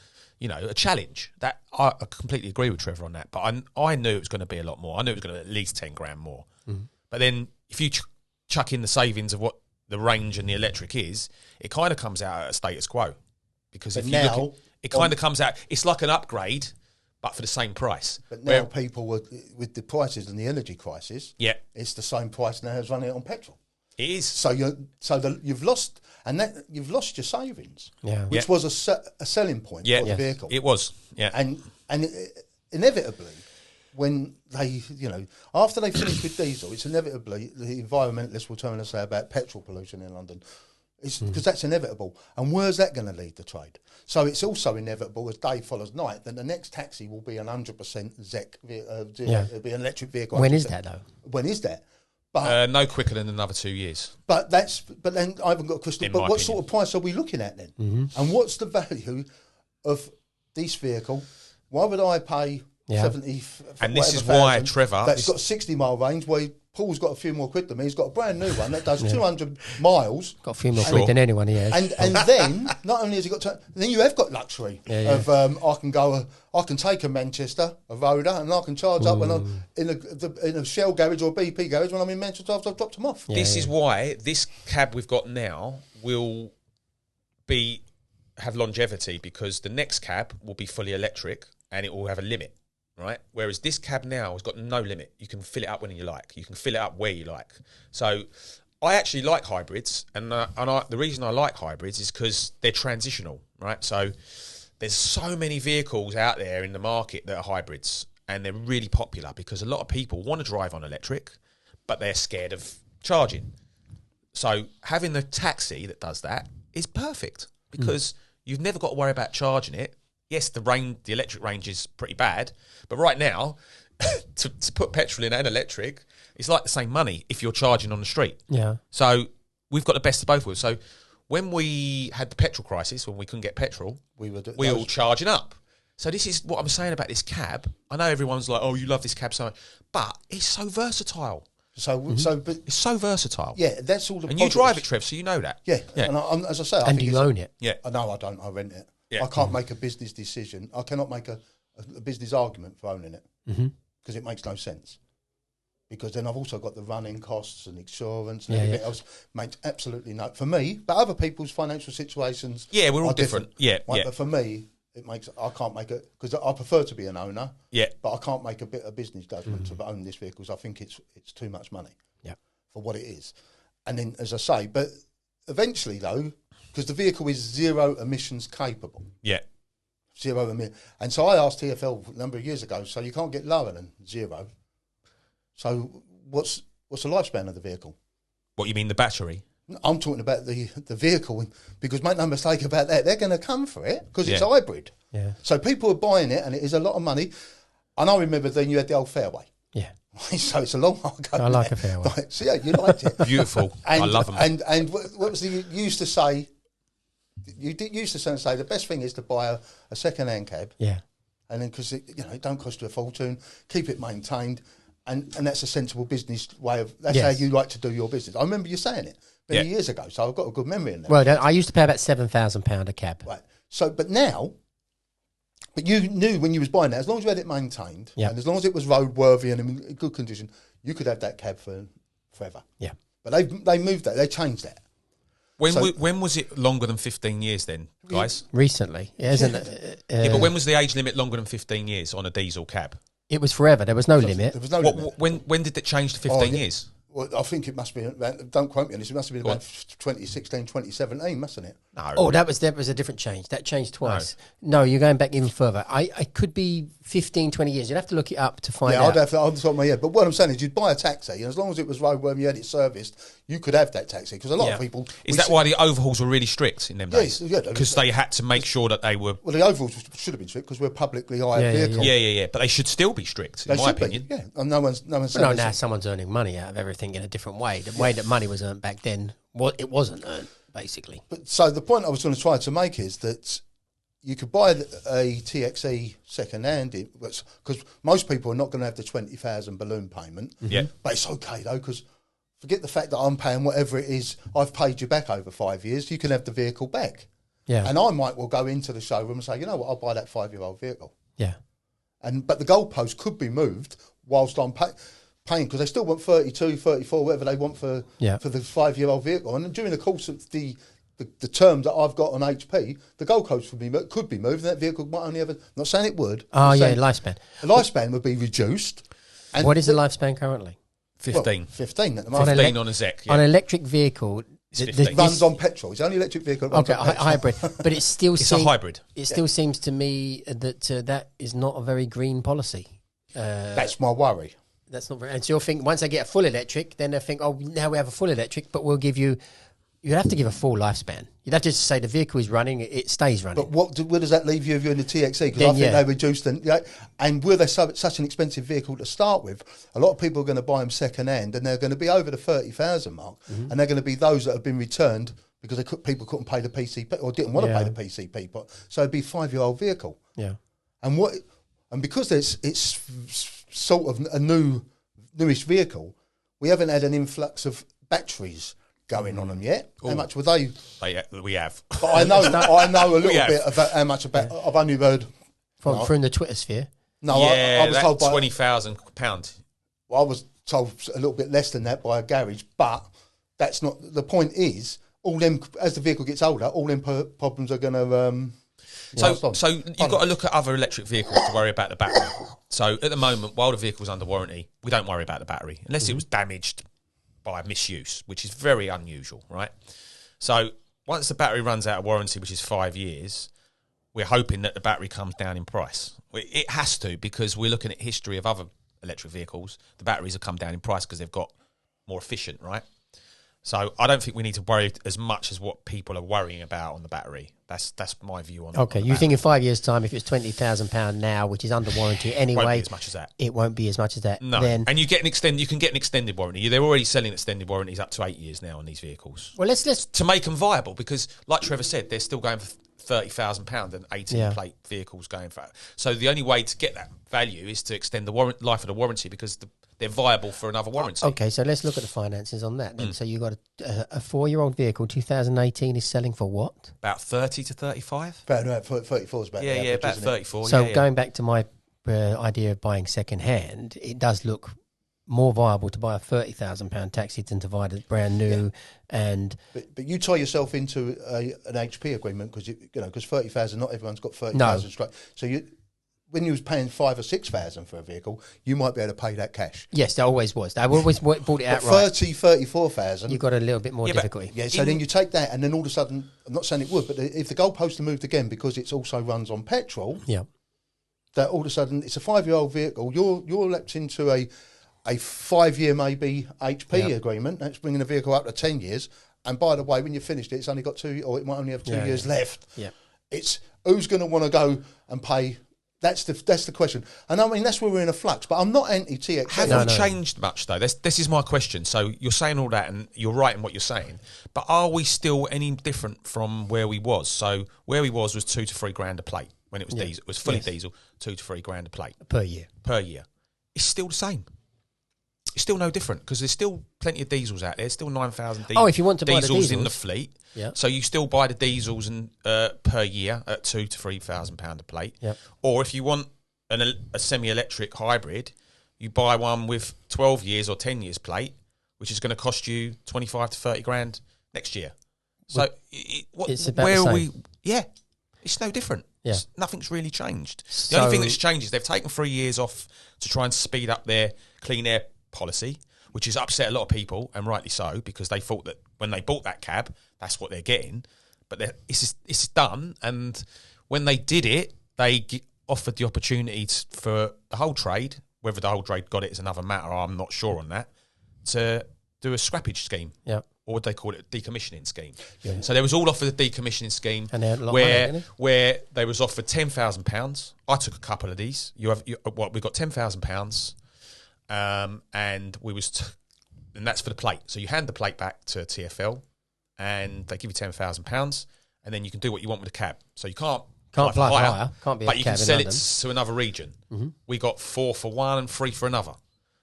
challenge. That I completely agree with Trevor on that. But I knew it was going to be a lot more. I knew it was going to be at least 10 grand more. But then if you chuck in the savings of what the range and the electric is, it kind of comes out at a status quo. Because if you look at it, kind of comes out, it's like an upgrade, but for the same price. But now people, with the prices and the energy crisis, it's the same price now as running it on petrol. It is. So you've lost your savings, which was a selling point for the vehicle. It was, and inevitably, when they, after they finish with diesel, it's inevitably the environmentalists will turn and say about petrol pollution in London. It's because that's inevitable. And where's that going to lead the trade? So it's also inevitable, as day follows night, that the next taxi will be an 100% ZEC, it'll be an electric vehicle. When is that, though? When is that? But no quicker than another 2 years. But then I haven't got a crystal. But what sort of price are we looking at then? And what's the value of this vehicle? Why would I pay 70? And this is why Trevor, that's got a 60-mile range. Where Paul's got a few more quid than me. He's got a brand new one that does 200 miles. Got a few more quid than anyone he has. And then not only has he got, then you have got luxury of I can take a Manchester, a Roda, and I can charge up when I'm in a Shell garage or a BP garage when I'm in Manchester after I've dropped them off. This is why this cab we've got now will have longevity, because the next cab will be fully electric and it will have a limit. Right, whereas this cab now has got no limit. You can fill it up when you like. You can fill it up where you like. So, I actually like hybrids, and the reason I like hybrids is because they're transitional. Right, so there's so many vehicles out there in the market that are hybrids, and they're really popular because a lot of people want to drive on electric, but they're scared of charging. So having the taxi that does that is perfect because you've never got to worry about charging it. Yes, the electric range is pretty bad, but right now, to put petrol in and electric, it's like the same money if you're charging on the street. Yeah. So we've got the best of both worlds. So when we had the petrol crisis, when we couldn't get petrol, we were all charging up. So this is what I'm saying about this cab. I know everyone's like, "Oh, you love this cab so much," but it's so versatile. But It's so versatile. yeah, that's all. And you drive it, Trev, so you know that. Yeah. And as I say, And do you own it? Yeah. No, I don't. I rent it. Yeah. I can't make a business decision. I cannot make a business argument for owning it because it makes no sense. Because then I've also got the running costs and insurance and everything else. Makes absolutely no for me. But other people's financial situations, Yeah, we're all different. Yeah, right? yeah. But for me, I can't make it because I prefer to be an owner. Yeah. But I can't make a bit of business judgment to own this vehicle because I think it's too much money. Yeah. For what it is. And then, as I say, but eventually though, because the vehicle is zero emissions capable. Yeah. Zero emission. And so I asked TfL a number of years ago, so you can't get lower than zero. So what's the lifespan of the vehicle? What, you mean the battery? I'm talking about the vehicle, because make no mistake about that, they're going to come for it because it's hybrid. Yeah. So people are buying it and it is a lot of money. And I remember then you had the old Fairway. Yeah. So it's a long while ago. I like a Fairway. Right. So yeah, you liked it. Beautiful. And, I love them. And what was you used to say? You used to say the best thing is to buy a second-hand cab. Yeah. And then because it don't cost you a fortune, keep it maintained, and that's a sensible business way of. That's how you like to do your business. I remember you saying it many years ago, so I've got a good memory in that. Well, I used to pay about £7,000 a cab. Right. So, but you knew when you was buying that, as long as you had it maintained, and as long as it was roadworthy and in good condition, you could have that cab for forever. Yeah. But they moved that, they changed that. When was it longer than 15 years then, guys? Recently, isn't it? Yeah, but when was the age limit longer than 15 years on a diesel cab? It was forever. There was no limit. There was no limit. When did it change to 15 years? Well, I think it must be, don't quote me on this, it must have been about 2016, 2017, mustn't it? No. Oh, that was a different change. That changed twice. No, you're going back even further. I could be 15, 20 years. You'd have to look it up to find out. Yeah, I'd have to, on the top of my head. But what I'm saying is you'd buy a taxi, and as long as it was roadworthy, you had it serviced, you could have that taxi. Because a lot of people... Is that why the overhauls were really strict in them days? Yes, yeah. Because they had to make sure that they were... Well, the overhauls should have been strict because we're publicly hired vehicles. Yeah. But they should still be strict, in my opinion. Yeah, and no one's saying... No, now someone's earning money out of everything in a different way. The way that money was earned back then, it wasn't earned, basically. But so the point I was going to try to make is that you could buy a TXE second-hand, because most people are not going to have the 20,000 balloon payment. Yeah. But it's okay, though, because forget the fact that I'm paying whatever it is, I've paid you back over 5 years, you can have the vehicle back. Yeah. And I might well go into the showroom and say, you know what, I'll buy that 5-year-old vehicle. Yeah. But the goalpost could be moved whilst I'm paying, because they still want 32, 34, whatever they want for the 5-year-old vehicle. And during the course of the term that I've got on HP, the goalpost could be moved, and that vehicle might only ever... I'm not saying it would. Lifespan. The lifespan would be reduced. And what is the lifespan currently? 15. Well, 15 at the moment. 15 on a ZEC, On an electric vehicle... It runs on petrol. It's the only electric vehicle that runs on petrol. Hybrid. But it still It's a hybrid. It still seems to me that that is not a very green policy. That's my worry. That's not very... And so you'll think, once they get a full electric, then they'll think, oh, now we have a full electric, but we'll give you... You'd have to give a full lifespan. You'd have to just say the vehicle is running, it stays running. But where does that leave you if you're in the TXE? Because I think they reduced them. And were they such an expensive vehicle to start with, a lot of people are going to buy them second hand, and they're going to be over the 30,000 mark, and they're going to be those that have been returned because people couldn't pay the PCP or didn't want to pay the PCP. So it'd be a 5-year-old vehicle. Yeah. And because it's sort of a newish vehicle, we haven't had an influx of batteries going on them yet. Ooh. How much were they? We have. But I know a little bit about how much about. I've only heard from the Twitter sphere. No, I was told by £20,000. Well, I was told a little bit less than that by a garage, but that's not the point. Is all them as the vehicle gets older, all them problems are going to. So you've got to look at other electric vehicles to worry about the battery. So at the moment, while the vehicle's under warranty, we don't worry about the battery unless it was damaged by misuse, which is very unusual, right? So once the battery runs out of warranty, which is 5 years, we're hoping that the battery comes down in price. It has to, because we're looking at history of other electric vehicles. The batteries have come down in price because they've got more efficient, right? So I don't think we need to worry as much as what people are worrying about on the battery. That's my view on. Okay, on you think in 5 years' time, if it's £20,000 now, which is under warranty anyway, won't be as much as that. It won't be as much as that. No, Then, and you get an extended. You can get an extended warranty. They're already selling extended warranties up to 8 years now on these vehicles. well, let's To make them viable, because like Trevor said, they're still going for £30,000 and 18 plate vehicles going for. So the only way to get that value is to extend the life of the warranty, because they're viable for another warranty. Okay, so let's look at the finances on that then. So you got a 4-year-old vehicle, 2018, is selling for what? About 30 to 35. About 34 is about the average, about isn't it? 34. So going back to my idea of buying second hand, it does look more viable to buy a £30,000 taxi than to buy it brand new. And but you tie yourself into an HP agreement because because 30,000, not everyone's got 30,000 straight. So when you was paying 5,000 or 6,000 for a vehicle, you might be able to pay that cash. yes, there always was. I always bought it But outright. 34,000. You got a little bit more difficulty. Yeah, so then you take that, and then all of a sudden, I'm not saying it would, but if the goalposts are moved again because it also runs on petrol, that all of a sudden it's a 5-year-old vehicle. You're leapt into a 5-year maybe HP agreement. That's bringing the vehicle up to 10 years. And by the way, when you finished it, it's only got 2, or it might only have 2 years left. Yeah, It's who's going to want to go and pay. That's the question. And I mean, that's where we're in a flux. But I'm not anti-TXC. Have we changed much, though? This is my question. So you're saying all that, and you're right in what you're saying. But are we still any different from where we was? So where we was $2 to $3 grand a plate when it was diesel. It was fully diesel, $2 to $3 grand a plate per year. It's still the same. It's still no different, because there's still plenty of diesels out there. There's still 9,000 diesels. Oh, if you want to buy the diesels in the diesels. fleet. Yeah. So you still buy the diesels per year at £2,000 to £3,000 a plate. Yep. Or if you want a semi-electric hybrid, you buy one with 12 years or 10 years plate, which is going to cost you 25 to 30 grand next year. So it's about where the are same. we? Yeah, it's no different. Yeah. Nothing's really changed. So- The only thing that's changed is they've taken 3 years off to try and speed up their clean air policy, which has upset a lot of people, and rightly so, because they thought that when they bought that cab, that's what they're getting. But it's done, and when they did it, they offered the opportunity for the whole trade. Whether the whole trade got it is another matter. I'm not sure on that. To do a scrappage scheme, or what they call it, a decommissioning scheme. Yeah. So they was all offered a decommissioning scheme, and they had a lot of money, didn't they? where they was offered £10,000. I took a couple of these. We got £10,000. And and that's for the plate. So you hand the plate back to TfL, and they give you £10,000, and then you can do what you want with the cab. So you can't fly higher. Can't be a but you cab can in sell London. it to another region. Mm-hmm. We got 4 for one and 3 for another.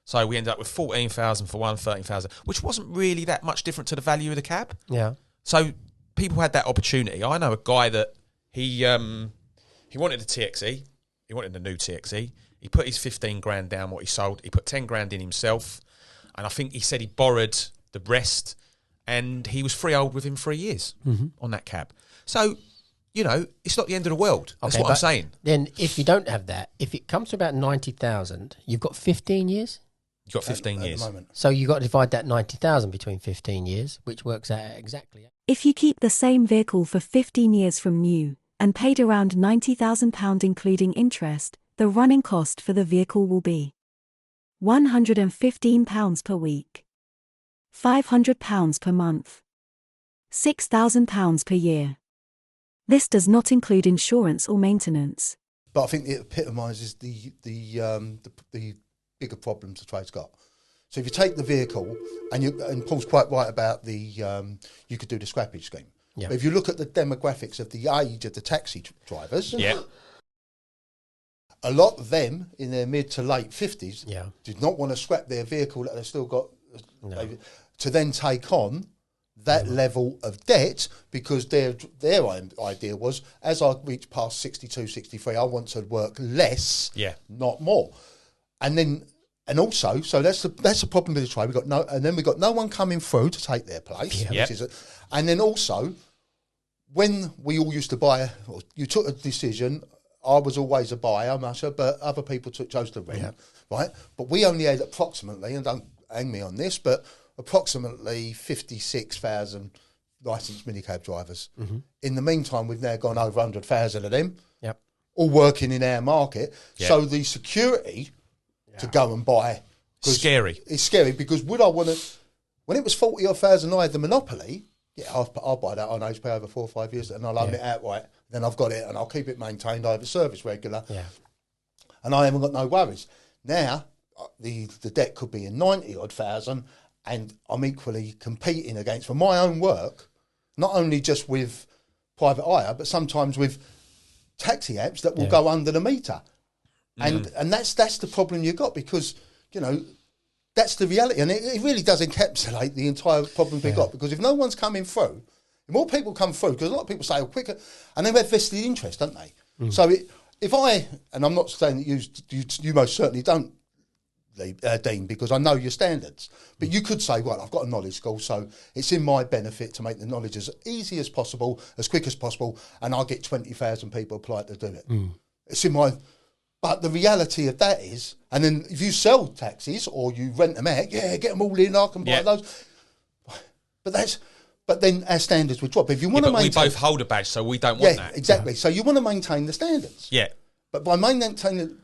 So we ended up with 14,000 for one, 13,000, which wasn't really that much different to the value of the cab. Yeah. So people had that opportunity. I know a guy that he wanted a TXE. He wanted a new TXE. He put his 15 grand down, what he sold. He put 10 grand in himself. And I think he said he borrowed the rest, and he was freehold within 3 years on that cab. So, it's not the end of the world. That's what I'm saying. Then if you don't have that, if it comes to about 90,000, you've got 15 years? You've got 15 years. At the moment. So you've got to divide that 90,000 between 15 years, which works out exactly. If you keep the same vehicle for 15 years from new, and paid around £90,000 including interest, the running cost for the vehicle will be £115 per week, £500 per month, £6,000 per year. This does not include insurance or maintenance. But I think it epitomises the bigger problems the trade's got. So if you take the vehicle, and Paul's quite right about you could do the scrappage scheme. Yeah. But if you look at the demographics of the age of the taxi drivers, a lot of them in their mid to late 50s did not want to scrap their vehicle that they've still got to then take on that level of debt, because their idea was, as I reach past 62, 63, I want to work less, not more. And also, so that's the problem with the trade. We got no one coming through to take their place. And then also, when we all used to buy, you took a decision. I was always a buyer, Masha, but other people chose to rent, right? But we only had approximately, and don't hang me on this, but approximately 56,000 licensed minicab drivers. Mm-hmm. In the meantime, we've now gone over 100,000 of them, all working in our market. So the security to go and buy... Scary. It's scary, because would I want to... When it was 40 or 1,000, I had the monopoly. Yeah, I'll buy that on HP over 4 or 5 years, and I'll own it outright. Then I've got it, and I'll keep it maintained. I have a service regular, and I haven't got no worries. Now the debt could be in 90 odd thousand, and I'm equally competing against for my own work, not only just with private hire, but sometimes with taxi apps that will go under the meter, and that's the problem you got, because that's the reality, and it really does encapsulate the entire problem we got. Because if no one's coming through, if more people come through, because a lot of people say, "Oh, quicker," and they have vested interest, don't they? So if I, and I'm not saying that you most certainly don't, Dean, because I know your standards, but you could say, "Well, I've got a knowledge school, so it's in my benefit to make the knowledge as easy as possible, as quick as possible, and I'll get 20,000 people apply to do it." It's in my. But the reality of that is, and then if you sell taxis or you rent them out, get them all in, I can buy those. But then our standards would drop. If you want to maintain, we both hold a badge, so we don't want that. Exactly. So you want to maintain the standards. Yeah. But by maintaining,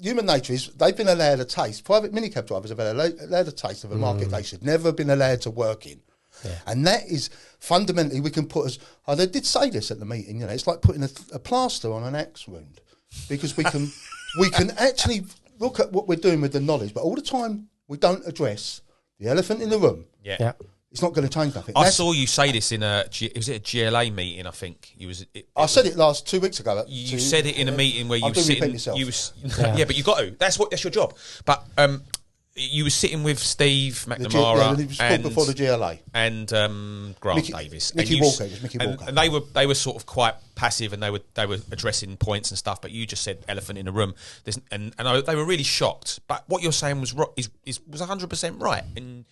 human nature is they've been allowed a taste. Private minicab drivers have been allowed a taste of a market they should never have been allowed to work in. Yeah. And that is fundamentally, we can put as, they did say this at the meeting, it's like putting a plaster on an axe wound, because we can actually look at what we're doing with the knowledge, but all the time we don't address the elephant in the room. Yeah. It's not going to change nothing. I saw you say this in was it a GLA meeting? I think I said it 2 weeks ago. You said it in a meeting where you were sitting. But you got to. That's your job. But you were sitting with Steve McNamara and before the GLA and Grant Davis, Mickey Walker. It was Mickey Walker, and they were sort of quite passive, and they were addressing points and stuff. But you just said elephant in the room, and they were really shocked. But what you're saying was 100% right. And